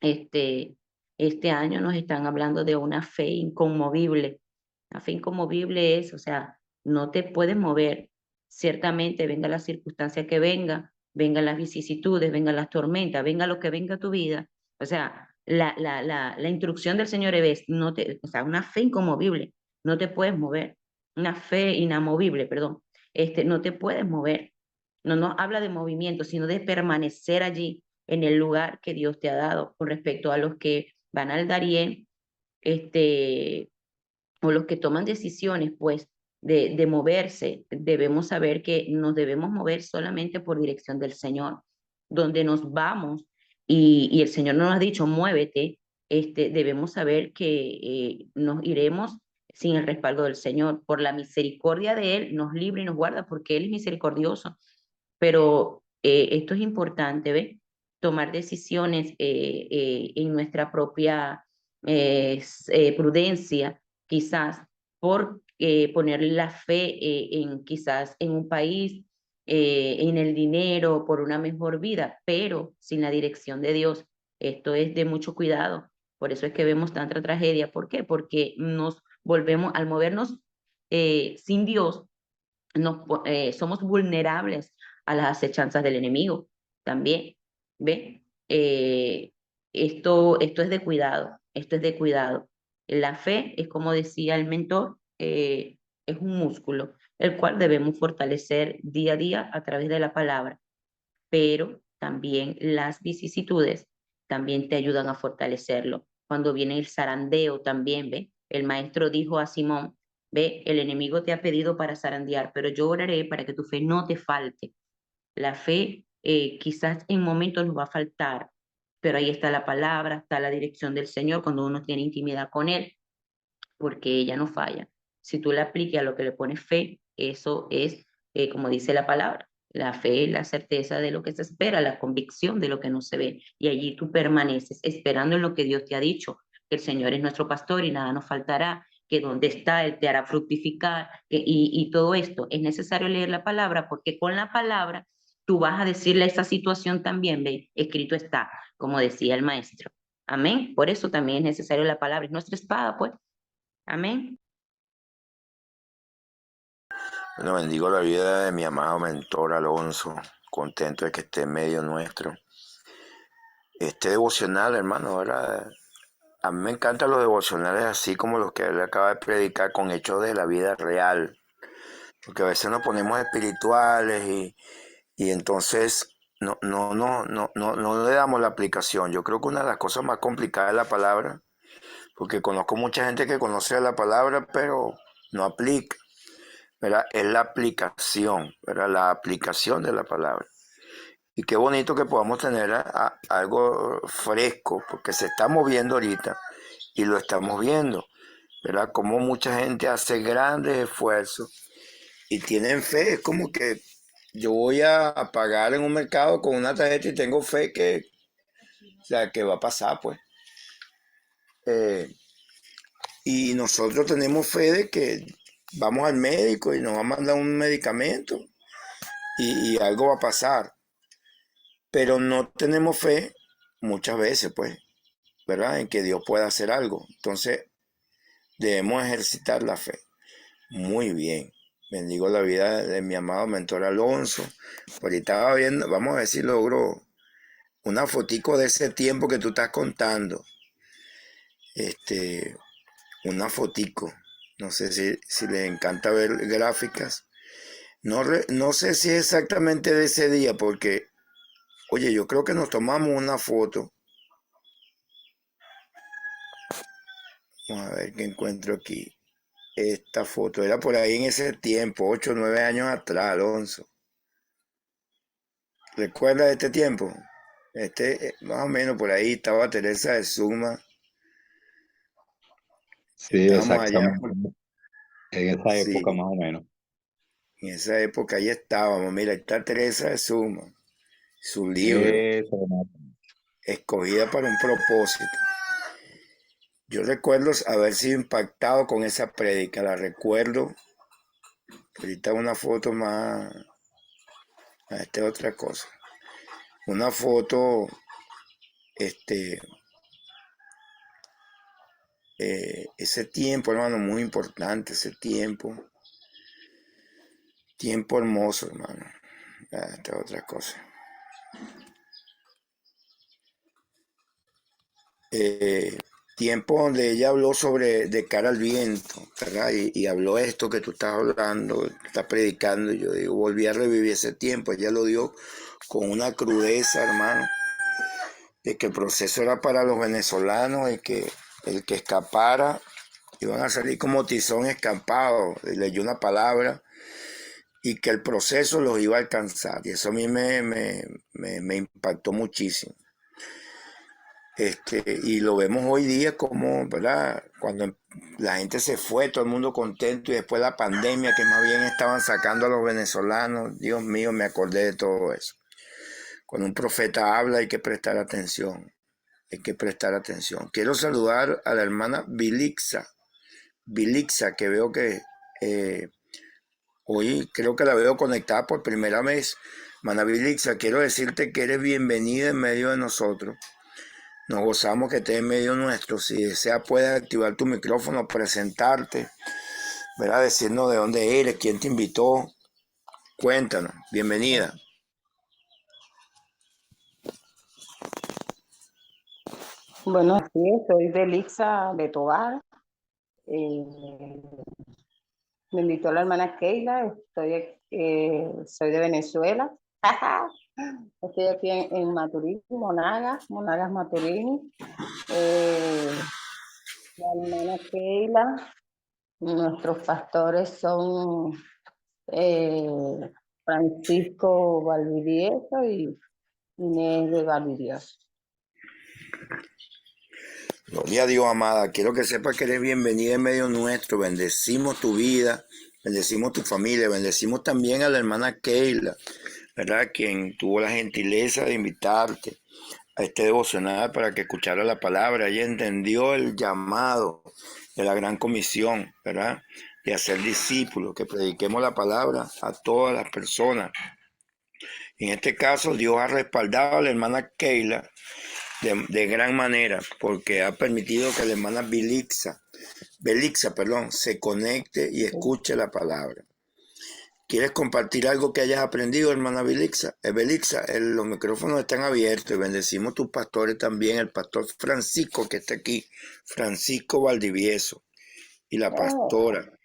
Este año nos están hablando de una fe inconmovible. La fe inconmovible es, o sea, no te puedes mover. Ciertamente, venga la circunstancia que venga, vengan las vicisitudes, vengan las tormentas, venga lo que venga a tu vida. O sea, la instrucción del Señor es, o sea, una fe inconmovible, no te puedes mover. Una fe inamovible, perdón. No te puedes mover. No habla de movimiento, sino de permanecer allí en el lugar que Dios te ha dado. Con respecto a los que van al Darién, o los que toman decisiones, pues, de moverse, debemos saber que nos debemos mover solamente por dirección del Señor. Donde nos vamos y el Señor nos ha dicho, muévete, debemos saber que nos iremos sin el respaldo del Señor. Por la misericordia de Él, nos libre y nos guarda, porque Él es misericordioso. Pero esto es importante, ¿ves? Tomar decisiones en nuestra propia prudencia, quizás por poner la fe en quizás en un país, en el dinero, por una mejor vida, pero sin la dirección de Dios. Esto es de mucho cuidado. Por eso es que vemos tanta tragedia. ¿Por qué? Porque nos volvemos, al movernos sin Dios, somos vulnerables a las acechanzas del enemigo también, ¿ve? Esto es de cuidado, esto es de cuidado. La fe es, como decía el mentor, es un músculo, el cual debemos fortalecer día a día a través de la palabra, pero también las vicisitudes también te ayudan a fortalecerlo. Cuando viene el zarandeo también, ¿ve? El maestro dijo a Simón, ve, el enemigo te ha pedido para zarandear, pero yo oraré para que tu fe no te falte. La fe quizás en momentos nos va a faltar, pero ahí está la palabra, está la dirección del Señor cuando uno tiene intimidad con Él, porque ella no falla. Si tú le aplicas a lo que le pones fe, eso es, como dice la palabra, la fe es la certeza de lo que se espera, la convicción de lo que no se ve. Y allí tú permaneces esperando en lo que Dios te ha dicho, que el Señor es nuestro pastor y nada nos faltará, que donde está Él te hará fructificar, y todo esto. Es necesario leer la palabra, porque con la palabra tú vas a decirle a esa situación también, ve, escrito está, como decía el maestro. Amén. Por eso también es necesario la palabra, es nuestra espada, pues. Amén. Bueno, bendigo la vida de mi amado mentor Alonso, contento de que esté en medio nuestro. Este devocional, hermano, ¿verdad? A mí me encantan los devocionales así como los que él acaba de predicar, con hechos de la vida real, porque a veces nos ponemos espirituales y entonces no le damos la aplicación. Yo creo que una de las cosas más complicadas es la palabra, porque conozco mucha gente que conoce la palabra pero no aplica, ¿verdad? Es la aplicación, ¿verdad? La aplicación de la palabra. Y qué bonito que podamos tener algo fresco, porque se está moviendo ahorita y lo estamos viendo, ¿verdad? Como mucha gente hace grandes esfuerzos y tienen fe. Es como que yo voy a pagar en un mercado con una tarjeta y tengo fe que, o sea, que va a pasar, pues. Y nosotros tenemos fe de que vamos al médico y nos va a mandar un medicamento y algo va a pasar. Pero no tenemos fe muchas veces, pues, ¿verdad? En que Dios pueda hacer algo. Entonces, debemos ejercitar la fe. Muy bien. Bendigo la vida de mi amado mentor Alonso. Ahorita estaba viendo, vamos a ver si logro una fotico de ese tiempo que tú estás contando. Una fotico. No sé si les encanta ver gráficas. No sé si es exactamente de ese día, porque, oye, yo creo que nos tomamos una foto. Vamos a ver qué encuentro aquí. Esta foto era por ahí en ese tiempo, 8 o 9 años atrás, Alonso. ¿Recuerda de este tiempo? Más o menos por ahí estaba Teresa de Suma. Sí, Estábamos allá, exactamente. En esa época sí, más o menos. en esa época ahí estábamos. Mira, ahí está Teresa de Suma, su libro, Eso, Escogida para un propósito. Yo recuerdo haber sido impactado con esa prédica, la recuerdo Ahorita una foto más, esta es otra cosa. Una foto, ese tiempo, hermano, muy importante, ese tiempo hermoso, hermano. Esta es otra cosa. Tiempo donde ella habló sobre de cara al viento, ¿verdad? Y habló esto que tú estás hablando, estás predicando. Y yo digo, volví a revivir ese tiempo. Ella lo dio con una crudeza, hermano, de que el proceso era para los venezolanos y que el que escapara iban a salir como tizón escampado. Y leyó una palabra y que el proceso los iba a alcanzar. Y eso a mí me impactó muchísimo. Y lo vemos hoy día como, ¿verdad? Cuando la gente se fue, todo el mundo contento, y después la pandemia, que más bien estaban sacando a los venezolanos. Dios mío, me acordé de todo eso. Cuando un profeta habla hay que prestar atención, hay que prestar atención. Quiero saludar a la hermana Bilixa, que veo que hoy creo que la veo conectada por primera vez. Hermana Bilixa, quiero decirte que eres bienvenida en medio de nosotros. Nos gozamos que estés en medio nuestro. Si deseas, puedes activar tu micrófono, presentarte, ¿verdad? Decirnos de dónde eres, quién te invitó. Cuéntanos. Bienvenida. Bueno, así es, soy de Lixa de Tobar. Me invitó la hermana Keila, soy de Venezuela. Estoy aquí en Maturín, Monagas Maturín. La hermana Keila, nuestros pastores son Francisco Valvidieso y Inés de Valvidieso. Gloria a Dios, amada. Quiero que sepas que eres bienvenida en medio nuestro. Bendecimos tu vida, bendecimos tu familia, bendecimos también a la hermana Keila, ¿verdad? Quien tuvo la gentileza de invitarte a este devocional para que escuchara la palabra. Ella entendió el llamado de la gran comisión, ¿verdad? De hacer discípulos, que prediquemos la palabra a todas las personas. En este caso, Dios ha respaldado a la hermana Keila de gran manera, porque ha permitido que la hermana Belixa, se conecte y escuche la palabra. ¿Quieres compartir algo que hayas aprendido, hermana Belixa? Los micrófonos están abiertos y bendecimos tus pastores también, el pastor Francisco que está aquí, Francisco Valdivieso, y la pastora.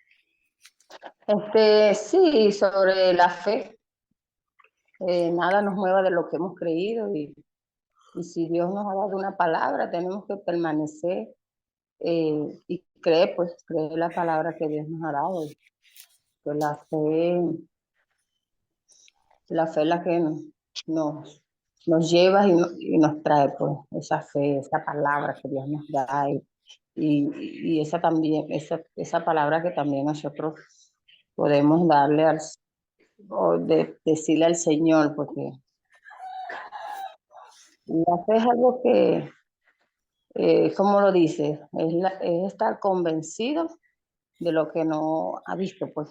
Sí, sobre la fe. Nada nos mueva de lo que hemos creído y si Dios nos ha dado una palabra, tenemos que permanecer y creer la palabra que Dios nos ha dado. Que la fe es la que nos lleva y nos trae pues esa fe, esa palabra que Dios nos da y esa también, esa palabra que también nosotros podemos darle decirle al Señor, porque la fe es algo que, ¿cómo lo dice? Es estar convencido de lo que no ha visto, pues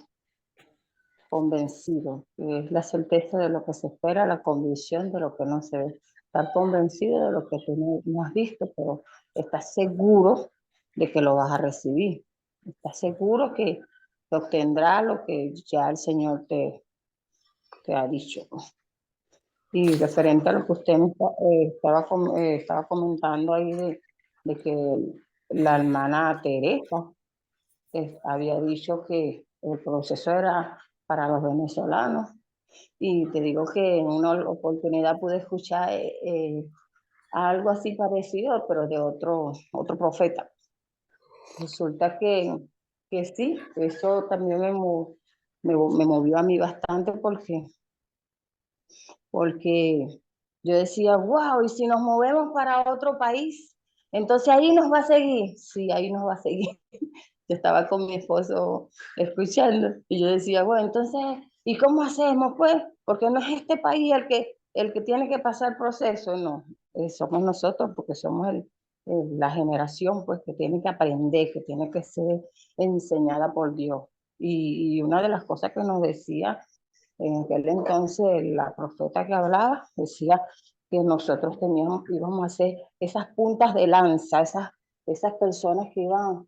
convencido, es la certeza de lo que se espera, la convicción de lo que no se ve. Estar convencido de lo que tú no has visto, pero estás seguro de que lo vas a recibir. Estás seguro que obtendrás lo que ya el Señor te ha dicho. Y referente a lo que usted estaba comentando ahí de que la hermana Teresa había dicho que el proceso era para los venezolanos. Y te digo que en una oportunidad pude escuchar algo así parecido, pero de otro profeta. Resulta que sí, eso también me movió a mí bastante porque yo decía, wow, y si nos movemos para otro país, entonces ahí nos va a seguir. Sí, ahí nos va a seguir. Yo estaba con mi esposo escuchando y yo decía, bueno, entonces, ¿y cómo hacemos pues? Porque no es este país el que tiene que pasar el proceso, no, somos nosotros porque somos la generación pues que tiene que aprender, que tiene que ser enseñada por Dios. Y una de las cosas que nos decía en aquel entonces la profeta que hablaba, decía que nosotros íbamos a ser esas puntas de lanza, esas personas que iban,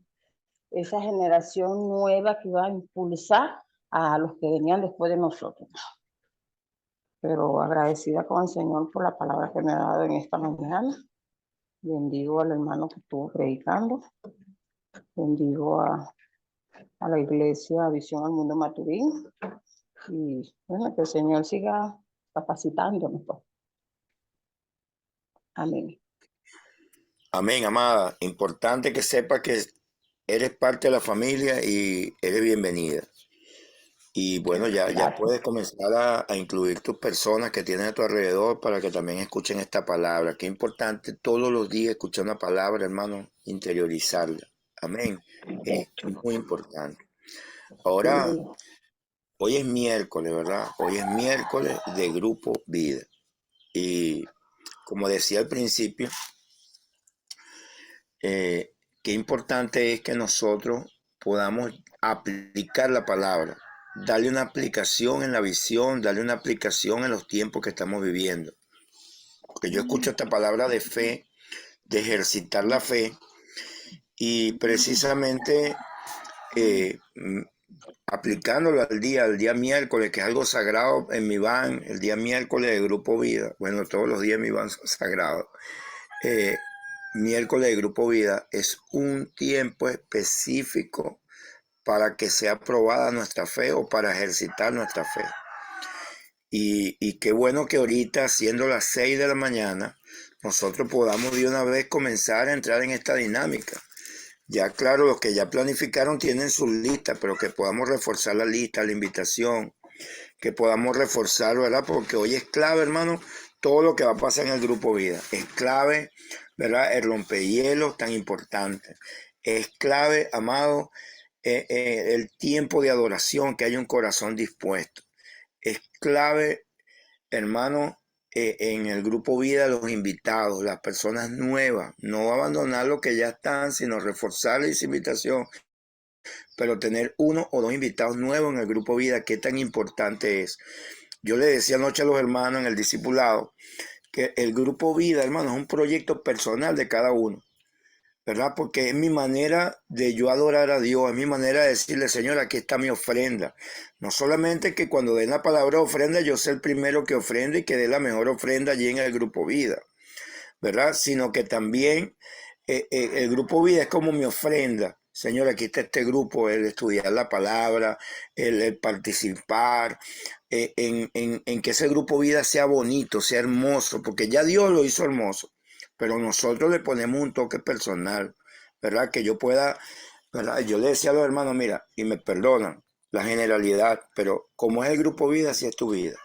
esa generación nueva que iba a impulsar a los que venían después de nosotros. Pero agradecida con el Señor por la palabra que me ha dado en esta mañana. Bendigo al hermano que estuvo predicando. Bendigo a la iglesia Visión al Mundo Maturín. Y bueno, que el Señor siga capacitándonos. Pues. Amén. Amén, amada. Importante que sepa que eres parte de la familia y eres bienvenida. Y bueno, ya puedes comenzar a incluir tus personas que tienes a tu alrededor para que también escuchen esta palabra. Qué importante todos los días escuchar una palabra, hermano, interiorizarla. Amén. Es muy importante. Ahora, hoy es miércoles, ¿verdad? Hoy es miércoles de Grupo Vida. Y como decía al principio, qué importante es que nosotros podamos aplicar la palabra, darle una aplicación en la visión, darle una aplicación en los tiempos que estamos viviendo. Porque yo escucho esta palabra de fe, de ejercitar la fe, y precisamente aplicándolo al día miércoles, que es algo sagrado en mi van, el día miércoles de Grupo Vida. Bueno, todos los días mi van son sagrados. Miércoles de Grupo Vida es un tiempo específico para que sea probada nuestra fe o para ejercitar nuestra fe. Y qué bueno que ahorita, siendo las 6 de la mañana, nosotros podamos de una vez comenzar a entrar en esta dinámica. Ya claro, los que ya planificaron tienen sus listas, pero que podamos reforzar la lista, la invitación, que podamos reforzar, ¿verdad? Porque hoy es clave, hermano, todo lo que va a pasar en el Grupo Vida. Es clave, ¿verdad? El rompehielos tan importante. Es clave, amado, el tiempo de adoración, que haya un corazón dispuesto. Es clave, hermano, en el Grupo Vida, los invitados, las personas nuevas, no abandonar lo que ya están, sino reforzar esa invitación, pero tener 1 o 2 invitados nuevos en el Grupo Vida, qué tan importante es. Yo le decía anoche a los hermanos en el discipulado que el Grupo Vida, hermano, es un proyecto personal de cada uno, ¿verdad? Porque es mi manera de yo adorar a Dios, es mi manera de decirle, Señor, aquí está mi ofrenda. No solamente que cuando den la palabra ofrenda, yo sea el primero que ofrende y que dé la mejor ofrenda allí en el Grupo Vida, ¿verdad? Sino que también el Grupo Vida es como mi ofrenda. Señor, aquí está este grupo, el estudiar la palabra, el participar, en que ese Grupo Vida sea bonito, sea hermoso, porque ya Dios lo hizo hermoso, pero nosotros le ponemos un toque personal, ¿verdad? Que yo pueda, ¿verdad? Yo le decía a los hermanos, mira, y me perdonan la generalidad, pero como es el Grupo Vida, así es tu vida,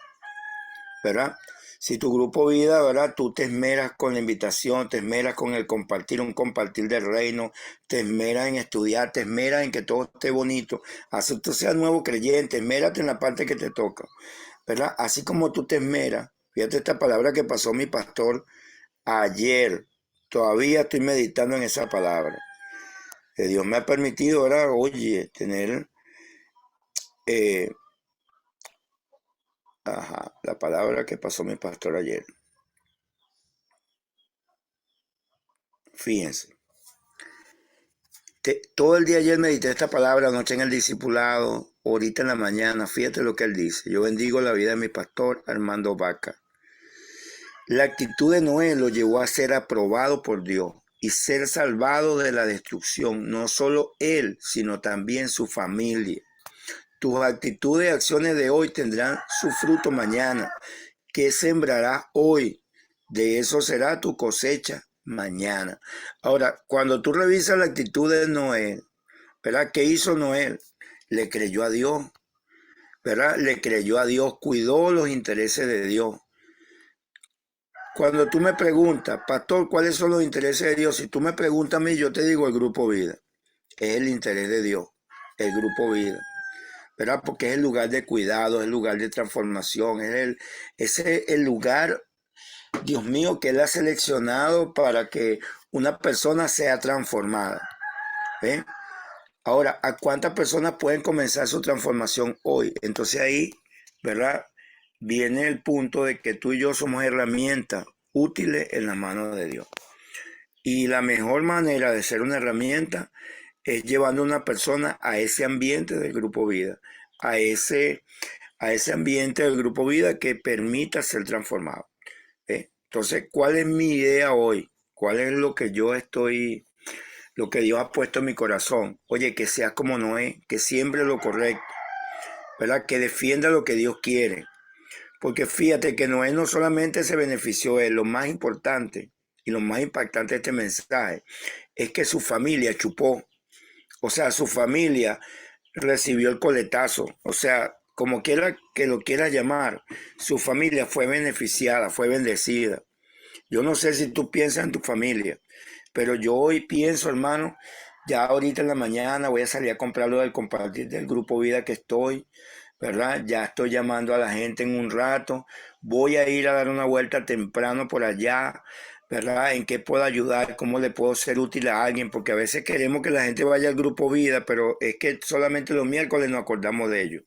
¿verdad? Si tu Grupo Vida, ¿verdad? Tú te esmeras con la invitación, te esmeras con el compartir, un compartir del reino, te esmeras en estudiar, te esmeras en que todo esté bonito. Así tú seas nuevo creyente, esmérate en la parte que te toca, ¿verdad? Así como tú te esmeras, fíjate esta palabra que pasó mi pastor ayer, todavía estoy meditando en esa palabra. Que Dios me ha permitido ahora, oye, tener la palabra que pasó mi pastor ayer. Fíjense. Todo el día ayer medité esta palabra, anoche en el discipulado, ahorita en la mañana, fíjate lo que él dice. Yo bendigo la vida de mi pastor Armando Vaca. La actitud de Noé lo llevó a ser aprobado por Dios y ser salvado de la destrucción, no solo él, sino también su familia. Tus actitudes y acciones de hoy tendrán su fruto mañana. ¿Qué sembrarás hoy? De eso será tu cosecha mañana. Ahora, cuando tú revisas la actitud de Noé, ¿verdad? ¿Qué hizo Noé? Le creyó a Dios, ¿verdad? Le creyó a Dios, cuidó los intereses de Dios. Cuando tú me preguntas, pastor, ¿cuáles son los intereses de Dios? Si tú me preguntas a mí, yo te digo el Grupo Vida. Es el interés de Dios, el Grupo Vida, ¿verdad? Porque es el lugar de cuidado, es el lugar de transformación, es el lugar, Dios mío, que Él ha seleccionado para que una persona sea transformada. ¿Ven? Ahora, ¿a cuántas personas pueden comenzar su transformación hoy? Entonces ahí, ¿verdad? Viene el punto de que tú y yo somos herramientas útiles en las manos de Dios. Y la mejor manera de ser una herramienta es llevando a una persona a ese ambiente del grupo vida, a ese ambiente del grupo vida que permita ser transformado. Entonces, ¿cuál es mi idea hoy? ¿Cuál es lo que yo estoy, lo que Dios ha puesto en mi corazón? Oye, que seas como Noé, que siembre lo correcto, ¿verdad? Que defienda lo que Dios quiere. Porque fíjate que Noé no solamente se benefició de lo más importante y lo más impactante de este mensaje, es que su familia chupó. O sea, su familia recibió el coletazo. O sea, como quiera que lo quiera llamar, su familia fue beneficiada, fue bendecida. Yo no sé si tú piensas en tu familia, pero yo hoy pienso, hermano, ya ahorita en la mañana voy a salir a comprarlo del compartir del grupo vida que estoy, ¿verdad? Ya estoy llamando a la gente en un rato. Voy a ir a dar una vuelta temprano por allá, ¿verdad? ¿En qué puedo ayudar? ¿Cómo le puedo ser útil a alguien? Porque a veces queremos que la gente vaya al grupo vida, pero es que solamente los miércoles nos acordamos de ellos,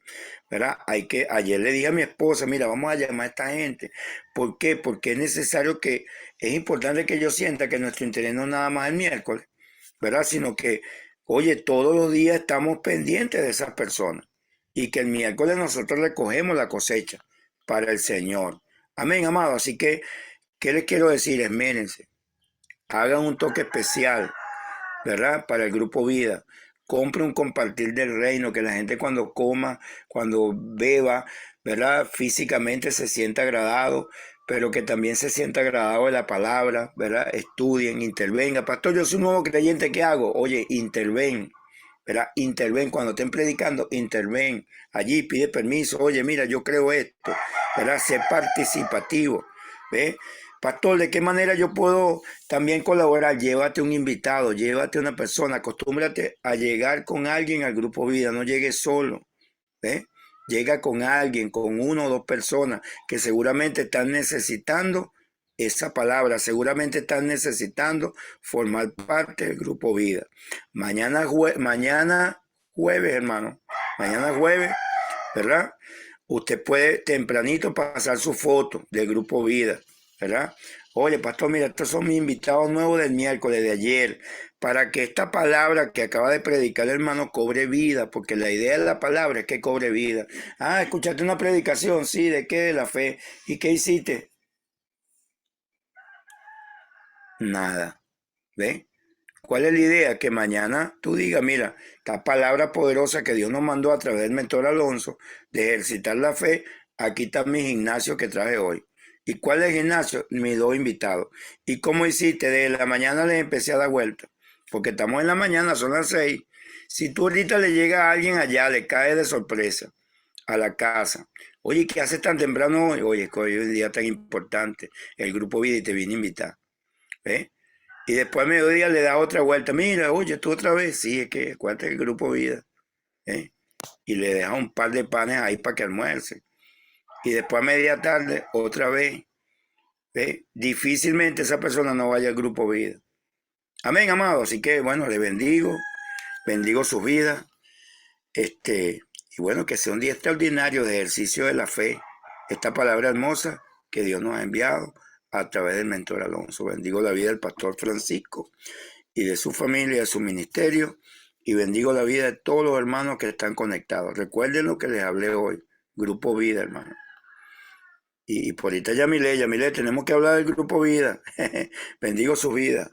¿verdad? Ayer le dije a mi esposa, mira, vamos a llamar a esta gente. ¿Por qué? Porque es necesario es importante que yo sienta que nuestro interés no es nada más el miércoles, ¿verdad? Sino que, oye, todos los días estamos pendientes de esas personas y que el miércoles nosotros recogemos la cosecha para el Señor. Amén, amado. Así que, ¿qué les quiero decir? Esmérense. Hagan un toque especial, ¿verdad? Para el grupo vida. Compre un compartir del reino, que la gente cuando coma, cuando beba, ¿verdad? Físicamente se sienta agradado, pero que también se sienta agradado de la palabra, ¿verdad? Estudien, intervenga. Pastor, yo soy un nuevo creyente, ¿qué hago? Oye, interven, ¿verdad? Interven, cuando estén predicando, interven. Allí pide permiso, oye, mira, yo creo esto, ¿verdad? Sé participativo, ¿ves? Pastor, ¿de qué manera yo puedo también colaborar? Llévate un invitado, llévate una persona, acostúmbrate a llegar con alguien al grupo vida, no llegues solo, ¿ves? Llega con alguien, con una o dos personas que seguramente están necesitando esa palabra, seguramente están necesitando formar parte del grupo vida. Mañana jueves, hermano, mañana jueves, ¿verdad? Usted puede tempranito pasar su foto del grupo vida, ¿verdad? Oye, pastor, mira, estos son mis invitados nuevos del miércoles de ayer, para que esta palabra que acaba de predicar el hermano cobre vida, porque la idea de la palabra es que cobre vida. Ah, escuchaste una predicación, sí, ¿de qué? De la fe. ¿Y qué hiciste? Nada, ¿ves? ¿Cuál es la idea? Que mañana tú digas, mira, esta palabra poderosa que Dios nos mandó a través del mentor Alonso, de ejercitar la fe, aquí está mi gimnasio que traje hoy. ¿Y cuál es el gimnasio? Mis dos invitados. ¿Y cómo hiciste? De la mañana les empecé a dar vuelta, porque estamos en la mañana, son las 6. Si tú ahorita le llega a alguien allá, le cae de sorpresa a la casa. Oye, ¿qué haces tan temprano hoy? Oye, es que hoy es un día tan importante. El grupo Vida y te viene a invitar. ¿Ves? Y después a mediodía le da otra vuelta. Mira, oye, tú otra vez. Sí, es que acuérdate el grupo vida. ¿Eh? Y le deja un par de panes ahí para que almuerce. Y después a media tarde, otra vez. ¿Ves? Difícilmente esa persona no vaya al grupo vida. Amén, amado. Así que, bueno, le bendigo su vida. Y bueno, que sea un día extraordinario de ejercicio de la fe. Esta palabra hermosa que Dios nos ha enviado a través del mentor Alonso. Bendigo la vida del pastor Francisco y de su familia, de su ministerio, y bendigo la vida de todos los hermanos que están conectados. Recuerden lo que les hablé hoy, Grupo Vida, hermano. Y por ahorita Yamile, tenemos que hablar del Grupo Vida. Bendigo su vida.